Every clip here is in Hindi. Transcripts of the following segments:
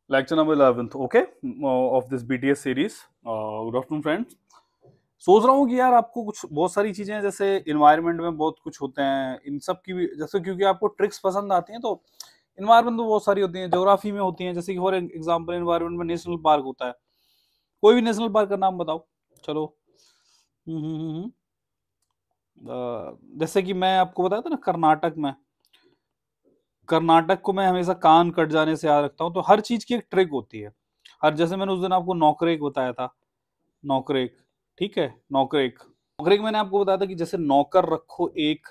Lecture number 11th okay of this BTS series. Good afternoon friends. सोच रहा हूँ कि यार आपको कुछ बहुत सारी चीजें हैं, जैसे इन्वायरमेंट में बहुत कुछ होते हैं, इन सब की भी जैसे क्योंकि आपको ट्रिक्स पसंद आती हैं, तो इन्वायरमेंट तो बहुत सारी होती हैं, ज्योग्राफी में होती हैं, जैसे कि फॉर एग्जांपल इन्वायरमेंट में नेशनल पार्क होता है। कोई भी नेशनल पार्क का नाम बताओ। चलो। हम्म हम्म, हम्म, हम्म। जैसे कि मैं आपको बताया था ना, कर्नाटक को मैं हमेशा कान कट जाने से याद रखता हूँ। तो हर चीज की एक ट्रिक होती है। हर जैसे मैंने उस दिन आपको नौकरेक बताया था। नौकरेक। ठीक है। नौकरेक। नौकरेक मैंने आपको बताया था कि जैसे नौकर रखो एक।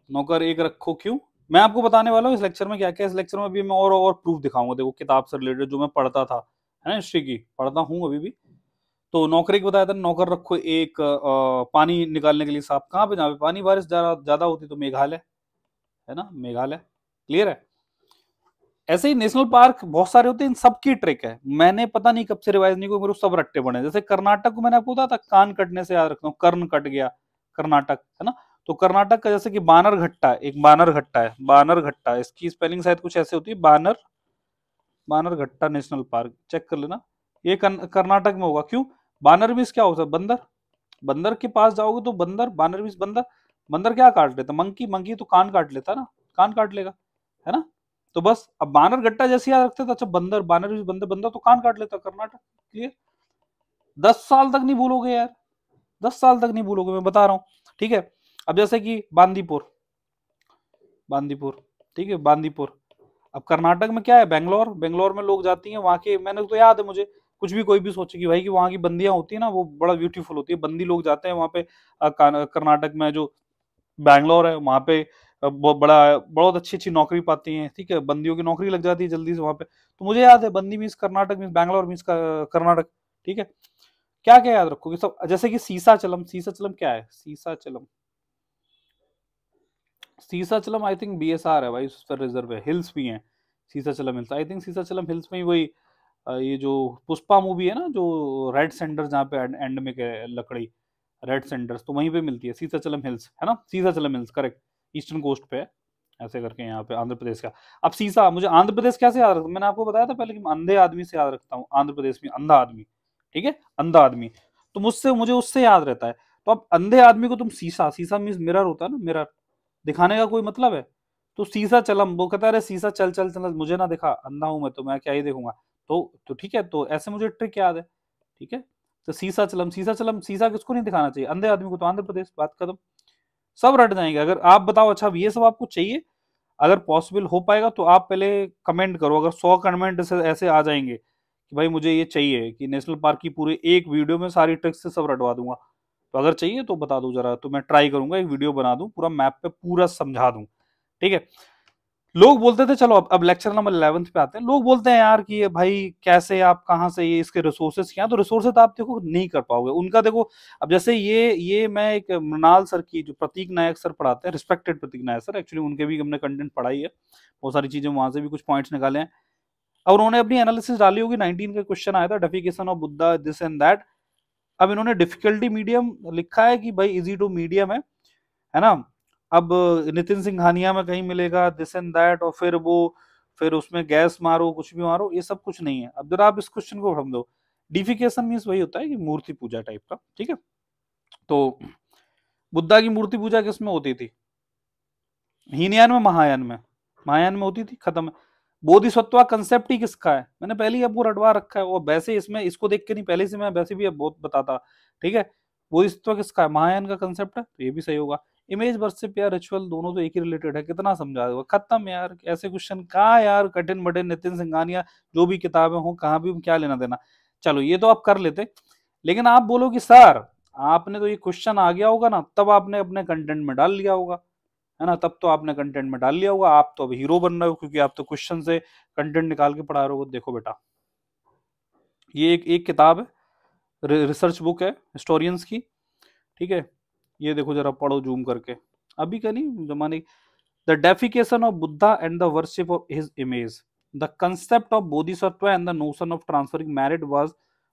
नौकर एक रखो क्यों। मैं आपको बताने वाला हूँ इस लेक्चर में क्या क्या। इस लेक्चर में भी मैं और प्रूफ दिखाऊंगा। देखो किताब से रिलेटेड जो मैं पढ़ता था, है ना, हिस्ट्री की पढ़ता हूँ अभी भी। तो नौकरेक बताया था, नौकर रखो एक पानी निकालने के लिए साफ। कहाँ पे, जहाँ पे पानी बारिश ज्यादा होती, तो मेघालय। है ना, मेघालय। क्लियर है। ऐसे ही नेशनल पार्क बहुत सारे होते हैं, इन सबकी ट्रिक है। मैंने पता नहीं कब से रिवाइज नहीं को, मेरे को सब रट्टे पड़े हैं। जैसे कर्नाटक को मैंने आपको बताया था, कान कटने से याद रखता हूँ, कर्ण कट गया। कर्नाटक, है ना। तो कर्नाटक का जैसे कि बानरघट्टा, एक बानरघट्टा है, बानरघट्टा, इसकी स्पेलिंग शायद कुछ ऐसे होती है, बानरघट्टा नेशनल पार्क, चेक कर लेना। ये कर्नाटक में होगा। क्यों। बानर मीन्स क्या होता है, बंदर। बंदर के पास जाओगे तो बंदर, बानर मीन्स बंदर। बंदर क्या काट लेता, मंकी, मंकी तो कान काट लेता ना, कान काट लेगा, है ना। तो बस अब बानर गट्टा जैसे याद रखते थे। अच्छा, बंदर, बानर मीन्स बंदर, बंदर तो कान काट लेता, कर्नाटक। क्लियर। 10 साल तक नहीं भूलोगे यार, 10 साल तक नहीं भूलोगे, मैं बता रहा हूँ। ठीक है। अब जैसे कि बांदीपुर, बांदीपुर, ठीक है, बांदीपुर। अब कर्नाटक में क्या है, बेंगलोर। बेंगलोर में लोग जाती हैं वहां के, मैंने तो याद है मुझे। कुछ भी कोई भी सोचे कि भाई कि वहां की बंदियां होती है ना, वो बड़ा ब्यूटीफुल होती है। बंदी लोग जाते हैं वहां पे। कर्नाटक में जो बैंगलोर है वहां पे बहुत अच्छी अच्छी नौकरी पाती हैं। ठीक है, बंदियों की नौकरी लग जाती है जल्दी से वहां पे। तो मुझे याद है, बंदी means Karnataka means Bangalore means Karnataka. ठीक है। क्या क्या याद रखोगे सब, जैसे कि सीसाचलम। सीसाचलम क्या है, सीसाचलम। सीसाचलम आई थिंक बीएसआर है भाई, उस पर रिजर्व है, हिल्स भी हैं। सीसाचलम हिल्स, आई थिंक सीसाचलम हिल्स में ही वही ये जो पुष्पा मूवी है ना, जो रेड सेंडर, जहाँ पे एंड में लकड़ी, रेड सेंडर्स, तो वहीं पे मिलती है सीसाचलम हिल्स, है ना, सीसाचलम हिल्स करेक्ट। ईस्टर्न कोस्ट पे है, ऐसे करके यहाँ पे आंध्र प्रदेश का। अब सीसा, मुझे आंध्र प्रदेश कैसे याद रखता, मैंने आपको बताया था पहले कि मैं अंधे आदमी से याद रखता हूँ, आंध्र प्रदेश में अंधा आदमी। ठीक है, अंधा आदमी। तो मुझसे, मुझे उससे याद रहता है। तो अब अंधे आदमी को तुम सीसा, सीसा मीन्स मिरर होता है ना, मिरर, दिखाने का कोई मतलब है। तो सीसा चलम, वो कहता है अरे सीसा चल चल चल, मुझे ना दिखा, अंधा हूं मैं, तो मैं क्या ही देखूंगा। तो ठीक है, तो ऐसे मुझे ट्रिक याद है। ठीक है। तो सीसा चलम, सीसा चलम, सीसा किसको नहीं दिखाना चाहिए, अंधे आदमी को, तो आंध्र प्रदेश, बात खत्म। सब रट जाएंगे। अगर आप बताओ, अच्छा ये सब आपको चाहिए, अगर पॉसिबल हो पाएगा तो आप पहले कमेंट करो। अगर 100 कमेंट ऐसे आ जाएंगे कि भाई मुझे ये चाहिए कि नेशनल पार्क की पूरे एक वीडियो में सारी ट्रिक्स से सब रटवा दूंगा, तो अगर चाहिए तो बता दो जरा, तो मैं ट्राई करूंगा, एक वीडियो बना दूं, पूरा मैप पे पूरा समझा दूं। ठीक है। लोग बोलते थे, चलो अब लेक्चर नंबर 11th पे आते हैं। लोग बोलते हैं यार कि ये भाई कैसे, आप कहाँ से, ये इसके रिसोर्सेज क्या, तो रिसोर्सेज आप देखो नहीं कर पाओगे उनका। देखो अब जैसे ये मैं एक मृणाल सर की, जो प्रतीक नायक सर पढ़ाते हैं, रिस्पेक्टेड प्रतीक नायक सर, एक्चुअली उनके भी हमने कंटेंट पढ़ाई है, बहुत सारी चीजें वहां से भी कुछ पॉइंट्स निकाले हैं। और उन्होंने अपनी एनालिसिस डाली होगी, 19 का क्वेश्चन आया था, defecation of Buddha, this and that. अब इन्होंने डिफिकल्टी मीडियम लिखा है कि भाई इजी टू मीडियम है ना। अब नितिन सिंघानिया में कहीं मिलेगा दिस एंड दैट, और फिर उसमें गैस मारो, कुछ भी मारो, ये सब कुछ नहीं है। अब जरा आप इस क्वेश्चन को समझो। डिफिकेशन मीन्स वही होता है कि मूर्ति पूजा टाइप का। ठीक है। तो बुद्धा की मूर्ति पूजा किस में होती थी, हीनयान में, महायान में, महायान में होती थी, खत्म। बोधिसत्वा कंसेप्ट ही किसका है, मैंने पहले ही आपको रटवा रखा है, वो वैसे इसमें इसको देख के नहीं, पहले से मैं वैसे भी अब बहुत बताता। ठीक है। बोधिसत्व किसका है, महायान का कंसेप्ट है, तो ये भी सही होगा। इमेज वर्शिप या रिचुअल, दोनों तो एक ही रिलेटेड है, कितना समझा देगा, खत्म यार। ऐसे क्वेश्चन कहाँ यार, कठिन बड़े नितिन सिंघानिया जो भी किताबें हो, कहाँ भी क्या लेना देना। चलो ये तो आप कर लेते, लेकिन आप बोलो कि सर आपने तो ये क्वेश्चन आ गया होगा ना, तब आपने अपने कंटेंट में डाल लिया होगा, है ना, तब तो आपने कंटेंट में डाल लिया होगा। आप तो अब हीरो बन रहे हो, क्योंकि आप तो क्वेश्चन से कंटेंट निकाल के पढ़ा रहे हो। देखो बेटा, ये एक किताब है, रिसर्च बुक है हिस्टोरियंस की। ठीक है। ये देखो जरा, पढ़ो जूम करके, अभी का नहीं, जमाने। The defecation of Buddha and the worship of his image, the concept of Bodhisattva and the notion of transferring merit was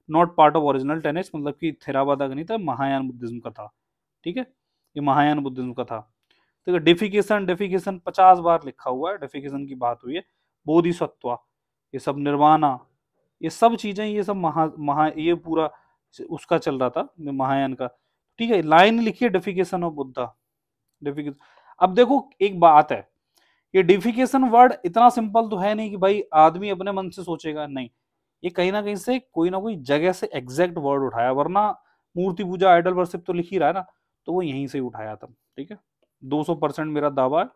not part of original tenets, मतलब कि थेरावादा का नहीं था, महायान बुद्धिज्म का था। ठीक है। ये महायान बुद्धिज्म का था। तो डेफिकेशन, डेफिकेशन 50 बार लिखा हुआ है, डेफिकेशन की बात हुई है। बोधिसत्व, ये सब निर्वाणा, ये सब चीजें, ये सब महा ये पूरा उसका चल रहा था महायान का। ठीक है, लाइन लिखिए डिफिकेशन ऑफ बुद्धा, डिफिकेशन। अब देखो एक बात है, ये डिफिकेशन वर्ड इतना सिंपल तो है नहीं कि भाई आदमी अपने मन से सोचेगा, नहीं, ये कहीं ना कहीं से कोई ना कोई जगह से एग्जैक्ट वर्ड उठाया, वरना मूर्ति पूजा आइडल वर्शिप तो लिख ही रहा है ना, तो वो यहीं से ही उठाया था। ठीक है, 200% मेरा दावा है,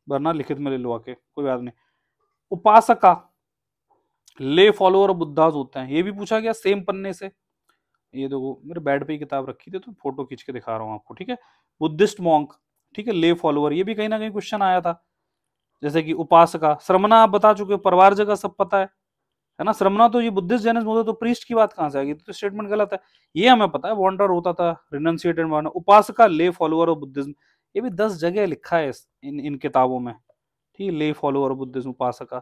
वरना लिखित में ले लो आके, कोई बात नहीं। उपासका, ले फॉलोअर बुद्धास होते हैं, ये भी पूछा गया सेम पन्ने से। ये देखो मेरे बेड पे ही किताब रखी थी तो फोटो खींच के दिखा रहा हूँ आपको। ठीक है, बुद्धिस्ट मॉन्क, ठीक है, ले फॉलोअर, ये भी कहीं ना कहीं क्वेश्चन आया था। जैसे कि उपासका, श्रमणा आप बता चुके हो, परिवार जगह सब पता है ना। श्रमणा तो ये बुद्धिस्ट जैनिज्म होता, तो प्रीस्ट की बात कहां से आ गई, तो स्टेटमेंट गलत है। ये हमें पता है, वॉन्डर होता था, रिनंसिएट एंड वार्नर। उपासका, ले फॉलोअर ऑफ बुद्धिज्म, ये भी 10 जगह लिखा है इन किताबों में। ठीक है, ले फॉलोअर ऑफ बुद्धिज्म, उपासका,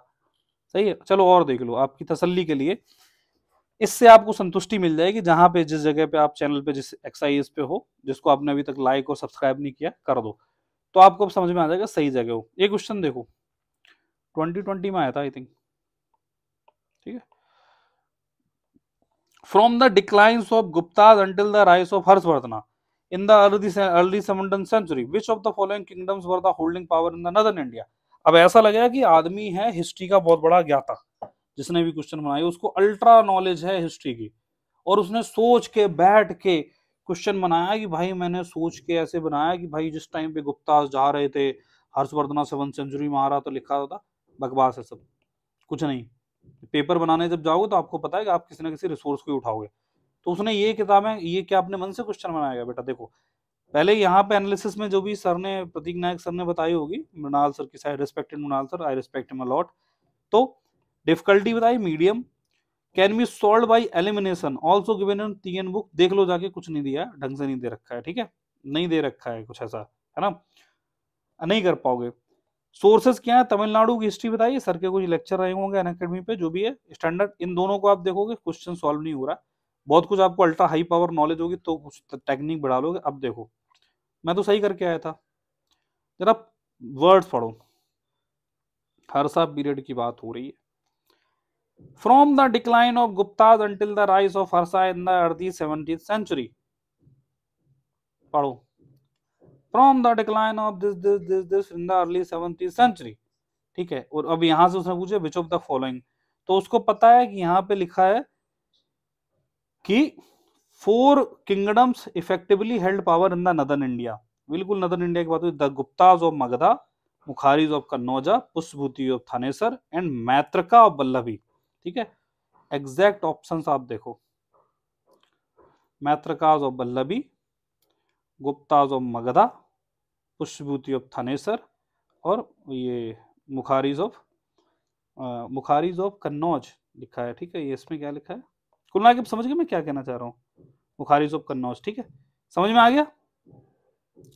सही है। चलो और देख लो आपकी तसल्ली के लिए, इससे आपको संतुष्टि मिल जाएगी। जहां पे जिस जगह पे आप चैनल पे जिस एक्सरसाइज पे हो, जिसको आपने अभी तक लाइक और सब्सक्राइब नहीं किया, कर दो, तो आपको अब समझ में आ जाएगा सही जगह हो। ये क्वेश्चन देखो 2020 में आया था आई थिंक। ठीक है, from the declines of Gupta's until the rise of Harshvardhan in the early 17th century, which of the following kingdoms were the holding power in the northern India? अब ऐसा लगेगा कि आदमी है हिस्ट्री का बहुत बड़ा ज्ञाता, जिसने भी क्वेश्चन बनाया उसको अल्ट्रा नॉलेज है हिस्ट्री की, और उसने सोच के बैठ के क्वेश्चन बनाया कि भाई मैंने सोच के ऐसे बनाया कि भाई जिस टाइम पे गुप्ताज जा रहे थे, हर्षवर्धन 7th century में आ रहा, तो लिखा था। बकवास है सब, कुछ नहीं। पेपर बनाने जब जाओगे तो आपको पता है कि आप किसी ना किसी रिसोर्स को उठाओगे। तो उसने ये किताबें, ये क्या अपने मन से क्वेश्चन बनाया बेटा? देखो पहले यहाँ पे एनालिसिस में जो भी सर ने, प्रतीक नायक सर ने बताई होगी, मृणाल सर की side, respected Mrinal sir, I respect him a lot. तो डिफिकल्टी बताई medium, can be solve by elimination, also given in TN book. देख लो जाके, कुछ नहीं दिया, ढंग से नहीं दे रखा है। ठीक है, नहीं दे रखा है कुछ ऐसा, है ना, नहीं कर पाओगे। सोर्सेस क्या है, तमिलनाडु की हिस्ट्री बताइए, सर के कुछ लेक्चर रहे होंगे अनअकैडमी पे, जो भी है स्टैंडर्ड, इन दोनों को आप देखोगे क्वेश्चन सॉल्व नहीं हो रहा। बहुत कुछ आपको अल्ट्रा हाई पावर नॉलेज होगी तो कुछ टेक्निक बढ़ा लोगे। अब देखो मैं तो सही करके आया था, जरा वर्ड्स पढ़ो, हर्षा पीरियड की बात हो रही है। From the decline of Gupta's until the rise of Harsha in the early 17th century, पढ़ो, from the decline of this in the early 17th century। ठीक है, और अब यहां से उसने पूछे विच ऑफ द फॉलोइंग, तो उसको पता है कि यहाँ पे लिखा है कि 4 kingdoms effectively held power in the northern India. बिल्कुल नदर्न इंडिया की बात हुई, the Guptas of Magadha, Maukharis of Kannauj, Pushyabhuti of Thanesar and Maitraka of Vallabhi. ठीक है, एग्जैक्ट ऑप्शंस आप देखो, Maitrakas of Vallabhi, Guptas of Magadha, Pushyabhuti of Thanesar, और ये मुखारीज ऑफ कन्नौज लिखा है। ठीक है, ये इसमें क्या लिखा है, कुल मिला के समझ गए मैं क्या कहना चाह रहा हूँ, मुखारीज ऑफ कन्नौज। ठीक है, समझ में आ गया,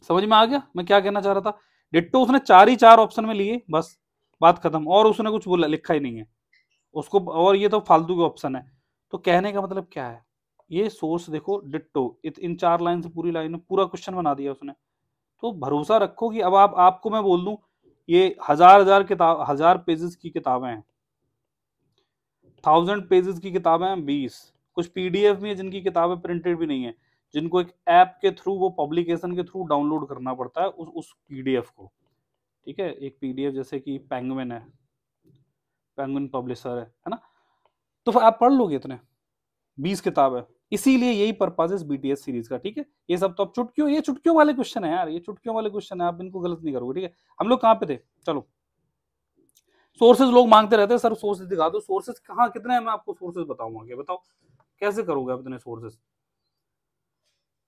समझ में आ गया मैं क्या कहना चाह रहा था। डिट्टो उसने 4 ही 4 ऑप्शन में लिए, बस बात खत्म, और उसने कुछ बोला लिखा ही नहीं है उसको, और ये तो फालतू के ऑप्शन है। तो कहने का मतलब क्या है, ये सोर्स देखो डिट्टो, इन 4 लाइन से पूरी लाइन में पूरा क्वेश्चन बना दिया उसने। तो भरोसा रखो कि अब आपको मैं बोल दूं, ये 1000 पेजेस की किताबें हैं, 1000 पेजेस की किताबें हैं 20, कुछ PDF में जिनकी किताबें प्रिंटेड भी नहीं है, जिनको एक ऐप के थ्रू, वो पब्लिकेशन के थ्रू डाउनलोड करना पड़ता है उस PDF को। ठीक है, एक PDF जैसे कि पेंगुइन है, पेंगुइन पब्लिशर है ना, तो फिर आप पढ़ लोगे इतने 20 किताब है, इसीलिए यही पर्पज है BTS सीरीज का। ठीक है, ये सब तो अब चुटकियों, ये चुटकियों वाले क्वेश्चन है यार, ये चुटकियों वाले क्वेश्चन है, आप इनको गलत नहीं करोगे। ठीक है, हम लोग कहाँ पे थे, चलो सोर्सेज लोग मांगते रहते हैं, सर सोर्सेज दिखा दो, सोर्सेज कहाँ कितने हैं, मैं आपको सोर्सेज बताऊंगा, क्या बताओ कैसे करोगे आप इतने सोर्सेज?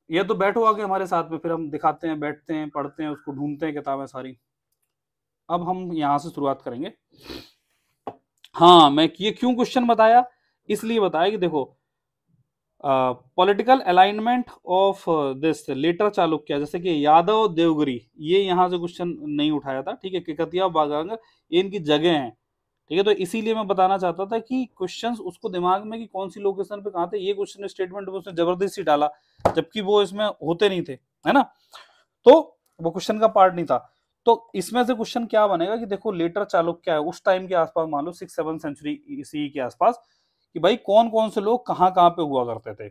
ये तो बैठो आगे हमारे साथ में, फिर हम दिखाते हैं, बैठते हैं, पढ़ते हैं, उसको ढूंढते हैं किताबें सारी। अब हम यहां से शुरुआत करेंगे। हाँ, मैं ये क्यों क्वेश्चन बताया, इसलिए बताया कि देखो political alignment of this later Chalukya, जैसे कि यादव देवगिरी, ये यहाँ से क्वेश्चन नहीं उठाया था। ठीक है, केकतिया बागांग, ये इनकी जगह हैं। ठीक है, तो इसीलिए मैं बताना चाहता था कि क्वेश्चंस उसको दिमाग में कि कौन सी लोकेशन पे कहाँ थे, ये क्वेश्चन स्टेटमेंट में उसने जबरदस्ती डाला, जबकि वो इसमें होते नहीं थे, है ना, तो वो क्वेश्चन का पार्ट नहीं था। तो इसमें से क्वेश्चन क्या बनेगा कि देखो लेटर चालुक्य है उस टाइम के आसपास, मान लो 6-7 सेंचुरी ईसी के आसपास, कि भाई कौन कौन से लोग कहाँ कहाँ पे हुआ करते थे।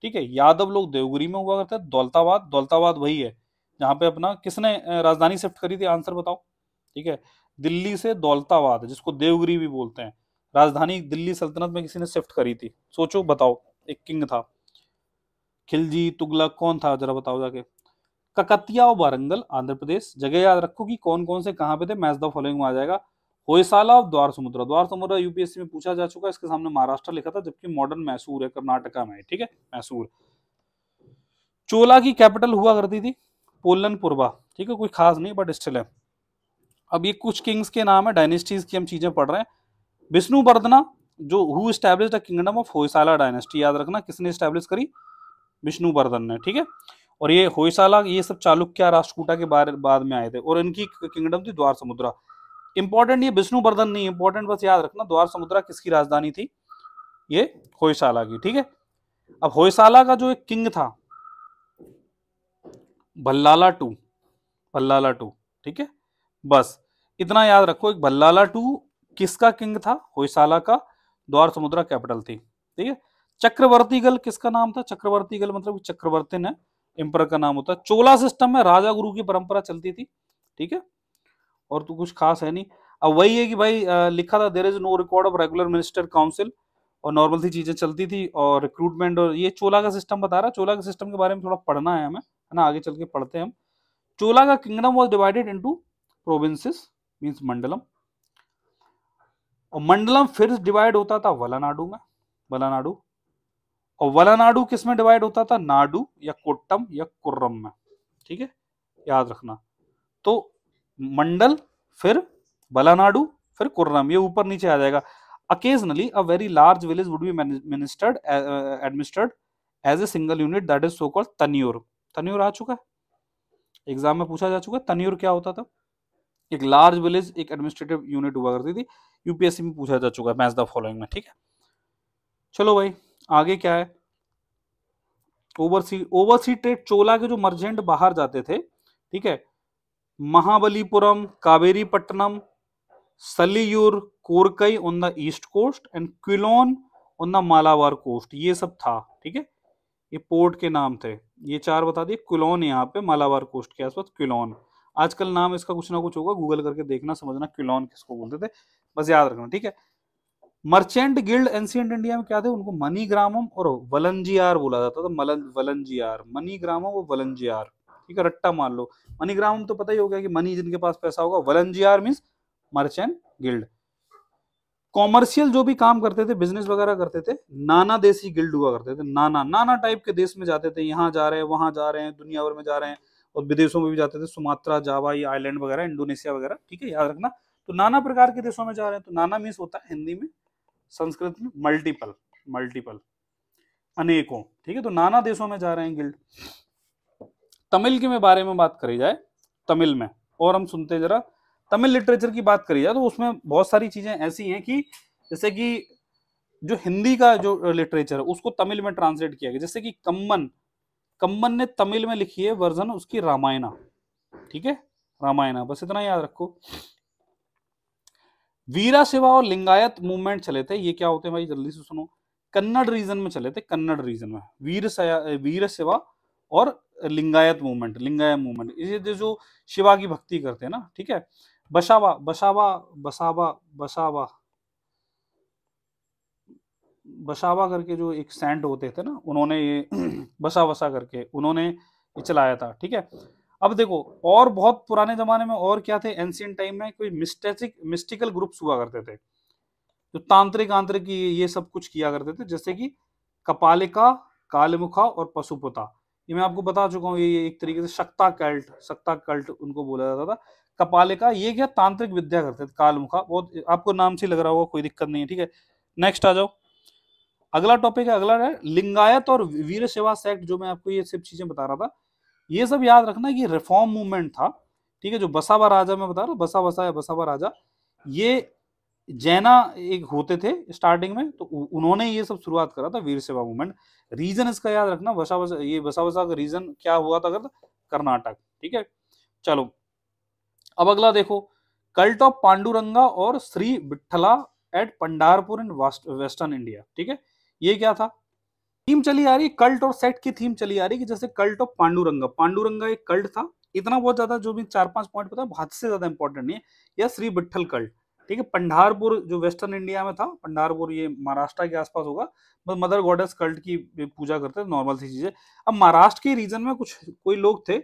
ठीक है, यादव लोग देवगिरी में हुआ करते थे, दौलताबाद, दौलताबाद वही है जहाँ पे अपना किसने राजधानी शिफ्ट करी थी, आंसर बताओ। ठीक है, दिल्ली से दौलताबाद, जिसको देवगिरी भी बोलते हैं, राजधानी दिल्ली सल्तनत में किसी ने शिफ्ट करी थी, सोचो बताओ। एक किंग था, खिलजी, तुगलक, कौन था जरा बताओ जाके। ककतिया और वारंगल आंध्र प्रदेश। जगह याद रखो कि कौन कौन से कहां पे थे, मैच द फॉलोइंग में आ जाएगा। होयसाला और द्वार समुद्र, द्वार समुद्र यूपीएससी में पूछा जा चुका है, इसके सामने महाराष्ट्र लिखा था, जबकि मॉडर्न मैसूर है, कर्नाटका में है। ठीक है, मैसूर। चोला की कैपिटल हुआ करती थी पोलन पुरवा। ठीक है, कोई खास नहीं बट स्टिल है। अब ये कुछ किंग्स के नाम है, डायनेस्टीज की हम चीजें पढ़ रहे हैं। विष्णुवर्धना, जो who established the kingdom of Hoysala dynasty, याद रखना किसने एस्टैब्लिश करी, विष्णुवर्धन ने। ठीक है, और ये होयसाला ये सब चालुक्य राष्ट्रकूटा के बारे बाद में आए थे, और इनकी किंगडम थी द्वार समुद्रा। इंपॉर्टेंट ये विष्णुवर्धन नहीं, इंपॉर्टेंट बस याद रखना द्वार समुद्रा किसकी राजधानी थी, ये होयसाला की। ठीक है, अब होयसाला का जो एक किंग था भल्लाला टू, भल्लाला टू। ठीक है, बस इतना याद रखो, एक भल्लाला टू किसका किंग था, होयसाला का, द्वार समुद्रा कैपिटल थी। ठीक है, चक्रवर्तीगल किसका नाम था, चक्रवर्तीगल मतलब चक्रवर्ती ने एम्पर का नाम होता है। चोला सिस्टम में राजा गुरु की परंपरा चलती थी। ठीक है, और तो कुछ खास है नहीं। अब वही है कि भाई लिखा था there is no record of regular minister council, और नॉर्मल सी चीजें चलती थी, और रिक्रूटमेंट, और ये चोला का सिस्टम बता रहा है। चोला के सिस्टम के बारे में थोड़ा पढ़ना है हमें, है ना, आगे चल के पढ़ते हैं हम। चोला का kingdom was divided into provinces, means mandalam, और मंडलम फिर डिवाइड होता था वलानाडु में, वलानाडु, और वलानाडु किस में डिवाइड होता था, नाडु या कोट्टम या कुर्रम में। ठीक है, याद रखना। तो मंडल, फिर वलानाडु, फिर कुर्रम, ये ऊपर नीचे आ जाएगा। Occasionally a very large village would be ministered administered as a single unit, that is so called taniyur. Taniyur आ चुका है, एग्जाम में पूछा जा चुका है, तन्यूर क्या होता था। एक लार्ज विलेज एक एडमिनिस्ट्रेटिव यूनिट हुआ करती थी, यूपीएससी में पूछा जा चुका है, मैच द फॉलोइंग में। ठीक है, चलो भाई आगे क्या है। ओवरसी ट्रेड, चोला के जो मर्चेंट बाहर जाते थे, ठीक है, Mahabalipuram, Kaveripattinam, Saliyur, Korkai on the east coast, and Quilon on the Malabar coast, ये सब था। ठीक है, ये पोर्ट के नाम थे, ये चार बता दिए। क्विलोन यहाँ पे मालाबार कोस्ट के आसपास, क्विलोन। आजकल नाम इसका कुछ ना कुछ होगा, गूगल करके देखना, समझना क्विलोन किसको बोलते थे, बस याद रखना। ठीक है, मर्चेंट गिल्ड एंशिएंट इंडिया में क्या थे, उनको मनीग्रामम और वलंजियार बोला जाता था। वलंजियार, मनीग्रामम और वलंजियार। ठीक है, रट्टा मान लो। मनीग्रामम तो पता ही हो गया कि मनी जिनके पास पैसा होगा, वलंजियार मींस मर्चेंट गिल्ड। कॉमर्शियल जो भी काम करते थे, बिजनेस वगैरह करते थे, नाना देशी गिल्ड हुआ करते थे। नाना नाना टाइप के देश में जाते थे, यहाँ जा रहे हैं, वहां जा रहे हैं, दुनिया भर में जा रहे हैं, और विदेशों में भी जाते थे, सुमात्रा, जावा, ये आइलैंड वगैरह, इंडोनेशिया वगैरह। ठीक है, याद रखना। तो नाना प्रकार के देशों में जा रहे हैं, तो नाना मीन्स होता है हिंदी में, संस्कृत में मल्टीपल, मल्टीपल, अनेकों। ठीक है, तो नाना देशों में जा रहे हैं गिल्ड। तमिल के में बारे में बात करी जाए, तमिल में, और हम सुनते हैं जरा, तमिल लिटरेचर की बात करी जाए तो उसमें बहुत सारी चीजें ऐसी हैं कि जैसे कि जो हिंदी का जो लिटरेचर है उसको तमिल में ट्रांसलेट किया गया। जैसे कि कम्मन, कम्मन ने तमिल में लिखी है वर्जन उसकी रामायणा। ठीक है, रामायणा, बस इतना याद रखो। वीरा शिवा और लिंगायत मूवमेंट चले थे, ये क्या होते हैं भाई, जल्दी से सुनो। कन्नड़ रीजन में चले थे, कन्नड़ रीजन में वीर शिवा और लिंगायत मूवमेंट, लिंगायत मूवमेंट, ये जो शिवा की भक्ति करते हैं ना। ठीक है, बसावा, बसावा, बसावा, बसावा, बसावा करके जो एक सेंट होते थे ना, उन्होंने ये बसा वसा करके उन्होंने ये चलाया था। ठीक है, अब देखो और बहुत पुराने जमाने में और क्या थे, एंशियंट टाइम में कोई मिस्टिकल ग्रुप्स हुआ करते थे, जो तांत्रिक आंतरिक ये सब कुछ किया करते थे, जैसे कि कपालिका, कालमुखा और पशुपता। ये मैं आपको बता चुका हूँ, ये एक तरीके से शक्ता कल्ट उनको बोला जाता था। कपालिका ये क्या तांत्रिक विद्या करते थे, कालमुखा बहुत आपको नाम से लग रहा होगा, कोई दिक्कत नहीं है। ठीक है, नेक्स्ट आ जाओ। अगला टॉपिक है, अगला है लिंगायत और वीर सेवा सेक्ट, जो मैं आपको ये सब चीजें बता रहा था, ये सब याद रखना कि रिफॉर्म मूवमेंट था। ठीक है, जो बसावा राजा मैं बता रहा हूँ, बसा वसा या बसावा राजा, ये जैना एक होते थे स्टार्टिंग में, तो उन्होंने ये सब शुरुआत करा था, वीर सेवा मूवमेंट। रीजन इसका याद रखना, बसा वसा का रीजन क्या हुआ था, कर्नाटक। ठीक है, चलो अब अगला देखो, कल्ट ऑफ पांडुरंगा और Shri Vithala at Pandharpur in western India. ठीक है, ये क्या था? थीम चली आ रही, कल्ट और सेट की थीम चली आ रही कि जैसे कल्ट ऑफ पांडुरंगा, पांडुरंगा एक कल्ट था, इतना बहुत ज्यादा जो भी 4-5 पॉइंट पता है, हद से ज्यादा इंपॉर्टेंट नहीं है। या श्री विठल कल्ट, ठीक है। पंढारपुर जो वेस्टर्न इंडिया में था, पंढारपुर ये महाराष्ट्र के आसपास होगा, बस मदर गॉडेस कल्ट की पूजा करते थे, नॉर्मल सी चीजें। अब महाराष्ट्र के रीजन में कुछ कोई लोग थे,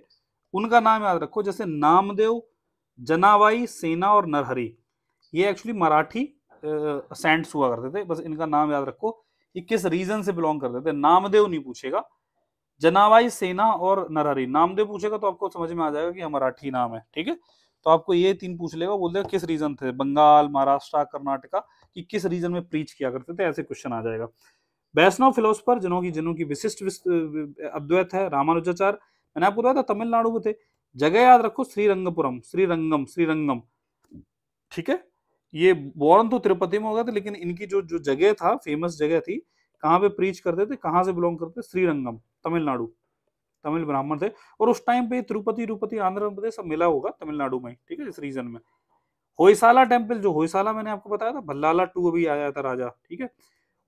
उनका नाम याद रखो, जैसे नामदेव, जनाबाई, सेना और नरहरि। ये एक्चुअली मराठी सेंट्स हुआ करते थे, बस इनका नाम याद रखो, ये किस रीजन से बिलोंग करते थे। नामदेव नहीं पूछेगा, जनाबाई, सेना और नरहरि। नामदेव पूछेगा तो आपको समझ में आ जाएगा कि ये मराठी नाम है, ठीक है। तो आपको ये 3 पूछ लेगा, बोल देगा किस रीजन थे, बंगाल, महाराष्ट्र, कर्नाटका, कि किस रीजन में प्रीच किया करते थे, ऐसे क्वेश्चन आ जाएगा। वैष्णव फिलोसफर जिन्होंकि विशिष्ट अद्वैत है, रामानुजाचार्य, मैंने आपको बताया था तमिलनाडु में थे। जगह याद रखो, श्रीरंगपुरम, श्रीरंगम, श्रीरंगम, ठीक है। ये बॉर्न तो तिरुपति में हो गए थे, लेकिन इनकी जो जो जगह था, फेमस जगह थी, कहाँ पे प्रीच करते थे, कहाँ से बिलोंग करते थे, श्रीरंगम, तमिलनाडु, तमिल ब्राह्मण थे। और उस टाइम पे तिरुपति आंध्र प्रदेश सब मिला होगा तमिलनाडु में, ठीक है, इस रीजन में। होयसाला टेम्पल, जो होयसाला मैंने आपको बताया था, भल्लाला 2 अभी आया था राजा, ठीक है।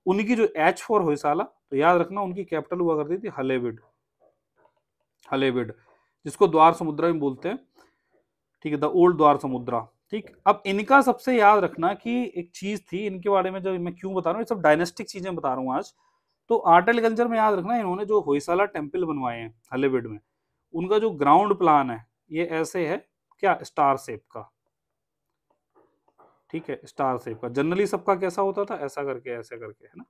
उनकी जो एच फॉर होयसाला, तो याद रखना उनकी कैपिटल हुआ करती थी हलेबिड, हलेबिड, जिसको द्वार समुद्रा भी बोलते हैं, ठीक है, द ओल्ड द्वार समुद्रा। ठीक, अब इनका सबसे याद रखना कि एक चीज थी इनके बारे में, जो मैं क्यों बता रहा हूँ, ये सब डायनेस्टिक चीजें बता रहा हूँ आज। तो आर्ट एंड कल्चर में याद रखना, इन्होंने जो होयसाला टेम्पल बनवाए हैं हलेबिड में, उनका जो ग्राउंड प्लान है, ये ऐसे है, क्या, स्टार शेप का, ठीक है, स्टार शेप का। जनरली सबका कैसा होता था, ऐसा करके, ऐसा करके, है ना।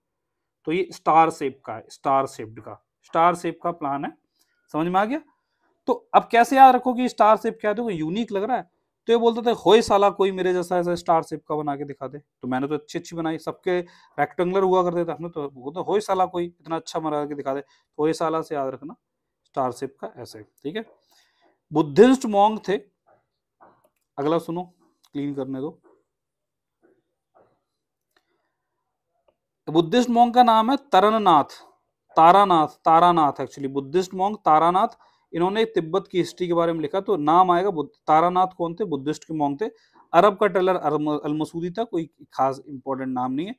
तो ये स्टार शेप का है, स्टार शेप्ड का, स्टार शेप का प्लान है, समझ में आ गया। तो अब कैसे याद रखो कि स्टार शेप क्या है, तो यूनिक लग रहा है, तो ये बोलते थे होय साला कोई मेरे जैसा ऐसा स्टार शेप का बना के दिखा दे। तो मैंने तो अच्छी अच्छी बनाई, सबके रेक्टेंगुलर हुआ करते थे, हमने तो वो तो होय साला कोई इतना अच्छा बना के दिखा दे, तो होय साला से याद रखना, स्टार शेप का ऐसे, ठीक है। बुद्धिस्ट मॉन्ग थे, अगला सुनो, क्लीन करने दो। बुद्धिस्ट मॉन्ग का नाम है तरननाथ, तारानाथ, तारानाथ, एक्चुअली बुद्धिस्ट मॉन्ग तारानाथ। इन्होंने तिब्बत की हिस्ट्री के बारे में लिखा, तो नाम आएगा तारानाथ। कौन थे? बुद्धिस्ट के मॉन्ग थे। अरब का टेलर अलमसूदी था, कोई खास इंपॉर्टेंट नाम नहीं है।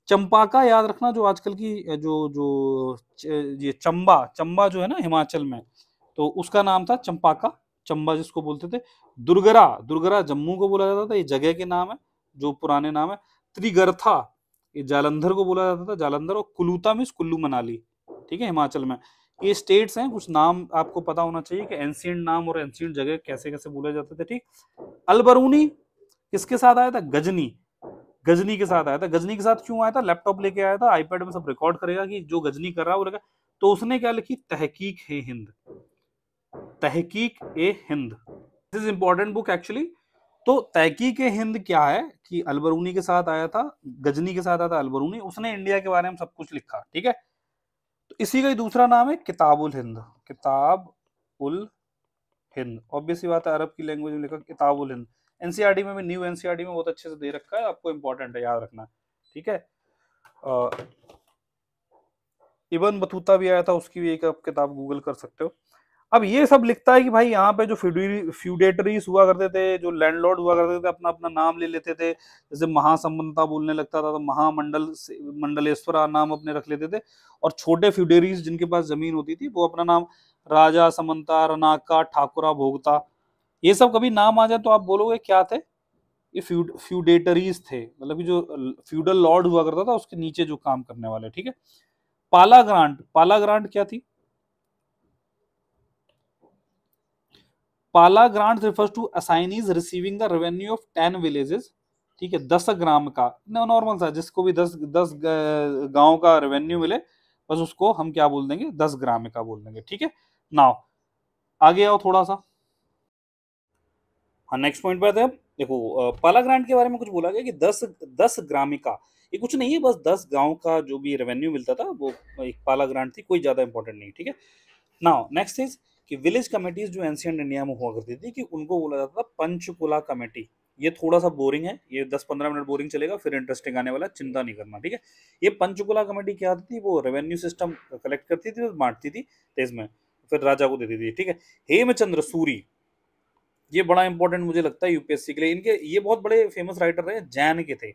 चंपाका याद रखना, जो आजकल की जो जो ये चंबा, चंबा जो है ना हिमाचल में, तो उसका नाम था चंपाका, चंबा जिसको बोलते थे। दुर्गरा, दुर्गरा जम्मू को बोला जाता था, ये जगह के नाम है, जो पुराने नाम है। त्रिगर्था, ये जालंधर को बोला जाता था, जालंधर। और कुलूता मीन्स कुल्लू मनाली, ठीक है, हिमाचल में। ये स्टेट्स हैं, कुछ नाम आपको पता होना चाहिए कि एंशिएंट नाम और एंशिएंट जगह कैसे कैसे बोले जाते थे, ठीक। अलबरूनी किसके साथ आया था? गजनी, गजनी के साथ आया था। गजनी के साथ क्यों आया था? लैपटॉप लेके आया था, आईपैड में सब रिकॉर्ड करेगा कि जो गजनी कर रहा है वो लगा। तो उसने क्या लिखी? तहकीक i Hind, Tahqiq i Hind, this is important book actually. तो तहकीक ए हिंद क्या है कि अलबरूनी के साथ आया था, गजनी के साथ आया था अलबरूनी, उसने इंडिया के बारे में सब कुछ लिखा, ठीक है। तो इसी का ही दूसरा नाम है किताबुल हिंद, किताब उल हिंद। ऑब्वियस सी बात है, अरब की लैंग्वेज में लिखा किताबुल हिंद। एनसीईआरटी में भी, न्यू एनसीईआरटी में बहुत अच्छे से दे रखा है, आपको इंपॉर्टेंट है, याद रखना, ठीक है। इबन बतूता भी आया था, उसकी भी एक आप किताब गूगल कर सकते हो। अब ये सब लिखता है कि भाई यहाँ पे जो फ्यूडेटरीज हुआ करते थे, जो लैंडलॉर्ड हुआ करते थे, अपना अपना नाम ले लेते थे। जैसे महासंबंधता बोलने लगता था तो महामंडल मंडलेश्वरा नाम अपने रख लेते थे। और छोटे फ्यूडेटरीज जिनके पास जमीन होती थी, वो अपना नाम राजा, समंता, रनाका, ठाकुरा, भोगता, ये सब कभी नाम आ जाए तो आप बोलोगे क्या थे? ये फ्यूडेटरीज थे, मतलब कि जो फ्यूडल लॉर्ड हुआ करता था उसके नीचे जो काम करने वाले, ठीक है। पाला ग्रांट, पाला ग्रांट क्या थी? Pala grant refers to assignees receiving the revenue of 10 villages, ठीक है, 10 ग्राम का, नॉर्मल सा, जिसको भी 10 गांव का रेवेन्यू मिले, बस उसको हम क्या बोल देंगे? 10 ग्राम का बोल देंगे, ठीक है। नाउ आगे आओ थोड़ा सा, हाँ, नेक्स्ट पॉइंट पे आते हैं। देखो, पाला ग्रांट के बारे में कुछ बोला गया कि 10 ग्रामिका, ये कुछ नहीं है, बस 10 गांव का जो भी रेवेन्यू मिलता था वो एक पाला ग्रांट थी, कोई ज्यादा इंपॉर्टेंट नहीं, ठीक है। नाउ नेक्स्ट इज कि विलेज कमेटीज जो एंशिएंट इंडिया में हुआ करती थी, कि उनको बोला जाता था पंचकुला कमेटी। ये थोड़ा सा बोरिंग है, ये 10-15 मिनट बोरिंग चलेगा, फिर इंटरेस्टिंग आने वाला है, चिंता नहीं करना, ठीक है। ये पंचकुला कमेटी क्या थी? वो रेवेन्यू सिस्टम कलेक्ट करती थी, बांटती थी तेज में, फिर राजा को देती थी, ठीक है। हेमचंद्र सूरी, ये बड़ा इंपॉर्टेंट मुझे लगता है यूपीएससी के लिए। इनके ये बहुत बड़े फेमस राइटर रहे, जैन के थे,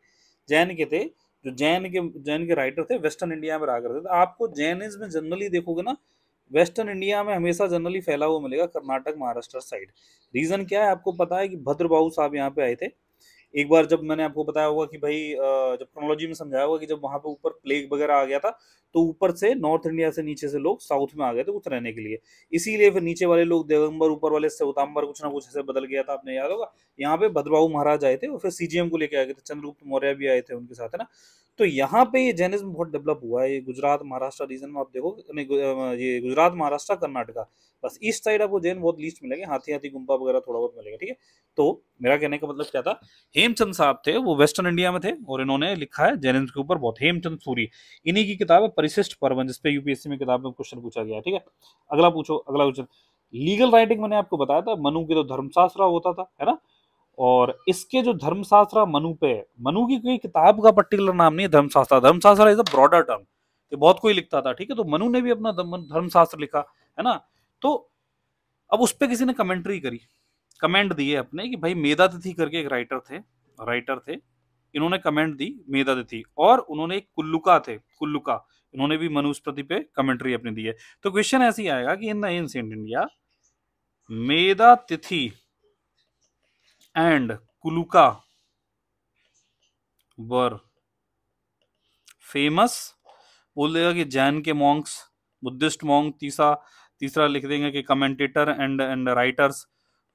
जैन के थे, जो जैन के राइटर थे, वेस्टर्न इंडिया में रहा करते थे। आपको जैनिज्म में जनरली देखोगे ना, वेस्टर्न इंडिया में हमेशा जनरली फैला हुआ मिलेगा, कर्नाटक महाराष्ट्र साइड। रीजन क्या है आपको पता है कि भद्रबाहु साहब यहाँ पे आए थे एक बार, जब मैंने आपको बताया होगा कि भाई जब क्रोनोलॉजी में समझाया होगा कि जब वहां पे ऊपर प्लेग वगैरह आ गया था, तो ऊपर से नॉर्थ इंडिया से नीचे से लोग साउथ में आ गए थे कुछ रहने के लिए। इसीलिए फिर नीचे वाले लोग दिगंबर, ऊपर वाले श्वेतांबर, कुछ ना कुछ ऐसे बदल गया था, आपने याद होगा। यहाँ पे भद्रबाहु महाराज आए थे और फिर सीजीएम को लेके आ गए थे, चंद्रगुप्त मौर्य भी आए थे उनके साथ, है ना। तो यहाँ पे ये जैनिज्म बहुत डेवलप हुआ है। ये गुजरात महाराष्ट्र रीजन में आप देखो, नहीं ये गुजरात महाराष्ट्र कर्नाटका, बस ईस्ट साइड आपको जैन बहुत लीस्ट मिलेंगे, हाथी हाथी गुम्पा वगैरह थोड़ा बहुत मिलेगा, ठीक है। तो मेरा कहने का मतलब क्या था, हेमचंद साहब थे, वो वेस्टर्न इंडिया में थे और इन्होंने लिखा है जैनिज्म के ऊपर बहुत, हेमचंद सूरी। इन्हीं की किताब है परिशिष्ट पर्वन, जिसपे यूपीएससी में किताब में क्वेश्चन पूछा गया है, ठीक है। अगला पूछो, अगला क्वेश्चन। लीगल राइटिंग मैंने आपको बताया था, मनु की तो धर्मशास्त्र होता था, है ना। और इसके जो धर्मशास्त्र मनु पे है, मनु की कोई किताब का पर्टिकुलर नाम नहीं है धर्मशास्त्र, धर्मशास्त्र इज अ ब्रॉडर टर्म, ये बहुत कोई लिखता था, ठीक है। तो मनु ने भी अपना धर्मशास्त्र लिखा, है ना। तो अब उस पर किसी ने कमेंट्री करी, कमेंट दिए अपने कि भाई मेधातिथि करके एक राइटर थे, इन्होंने कमेंट दी मेधातिथि, और उन्होंने एक कुल्लुका, इन्होंने भी मनुस्मृति पे कमेंट्री अपनी दी है। तो क्वेश्चन ऐसे ही आएगा कि in the ancient India Medhatithi and Kulluka were famous, बोल देगा कि जैन के मॉन्क्स, बुद्धिस्ट मॉन्क, तीसरा लिख देंगे कि कमेंटेटर एंड राइटर्स,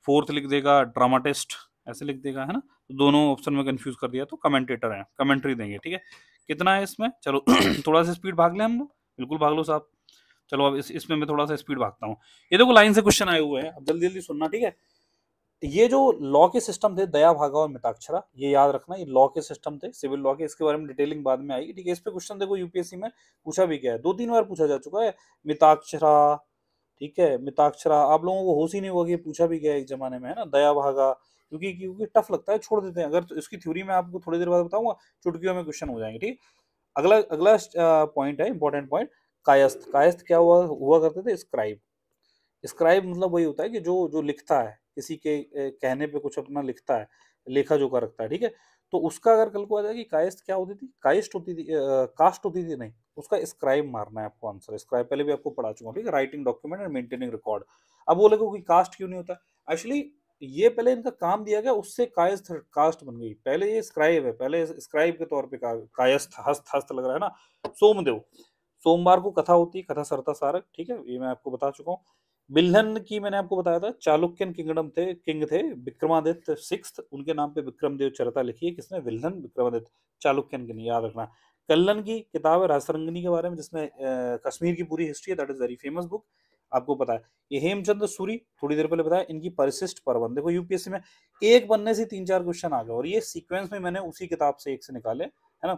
फोर्थ लिख देगा ड्रामाटिस्ट, ऐसे लिख देगा, है ना। तो दोनों ऑप्शन में कंफ्यूज कर दिया, तो कमेंटेटर है, कमेंट्री देंगे, ठीक है। कितना है इसमें, चलो थोड़ा सा स्पीड भाग ले हम लोग, बिल्कुल भाग लो साहब। चलो अब इसमें मैं थोड़ा सा स्पीड भागता हूँ। ये देखो लाइन से क्वेश्चन आए हुए हैं, अब जल्दी जल्दी सुनना, ठीक है। ये जो लॉ के सिस्टम थे, दया भागा और मिताक्षरा, ये याद रखना, ये लॉ के सिस्टम थे, सिविल लॉ के। इसके बारे में डिटेलिंग बाद में आएगी, ठीक है। इस पे क्वेश्चन देखो यूपीएससी में पूछा भी गया है, 2-3 बार पूछा जा चुका है, मिताक्षरा, ठीक है। मिताक्षरा आप लोगों को होश ही नहीं होगा कि पूछा भी गया है एक जमाने में, है ना, दया भागा, क्योंकि क्योंकि टफ लगता है, छोड़ देते हैं। अगर तो इसकी थ्योरी मैं आपको थोड़ी देर बाद बताऊंगा, चुटकियों में क्वेश्चन हो जाएंगे, ठीक। अगला अगला पॉइंट है, इंपॉर्टेंट पॉइंट, कायस्थ। कायस्थ क्या हुआ हुआ करते थे, स्क्राइब। स्क्राइब मतलब वही होता है कि जो जो लिखता है, किसी के कहने पे कुछ अपना लिखता है, लेखा जोखा रखता है, ठीक है। तो उसका अगर कल को आ जाए कि कायस्थ क्या होती थी, काइस्ट होती थी, कास्ट होती थी, नहीं, उसका स्क्राइब मारना है आपको आंसर। स्क्राइब पहले भी आपको पढ़ा चुका हूं, ठीक है, writing document and maintaining record. अब बोले कि कास्ट क्यों नहीं होता, एक्चुअली ये पहले इनका काम दिया गया, उससे कायस्थ कास्ट बन गई। पहले ये स्क्राइब है, पहले स्क्राइब के तौर पे कायस्थ, हस्त हस्त लग रहा है ना। सोमदेव, सोमवार को कथा होती है, कथा सरता सारक, ठीक है, ये मैं आपको बता चुका हूँ। बिल्हन की मैंने आपको बताया था, चालुक्यन किंगडम थे, किंग थे विक्रमादित्य सिक्स्थ, उनके नाम पे विक्रमदेव चरिता लिखी है, किसने, विल्हन विक्रमादित्य, चालुक्यन की नहीं, याद रखना। कल्लन की किताब है रासरंगिनी के बारे में, जिसमें कश्मीर की पूरी हिस्ट्री है, that is very famous book, आपको पता है। ये हेमचंद्र सूरी, थोड़ी देर पहले बताया, इनकी परिशिष्ट पर्वन। देखो यूपीएससी में एक बनने से 3-4 क्वेश्चन आ गए, और ये सीक्वेंस में मैंने उसी किताब से एक से निकाले, है ना।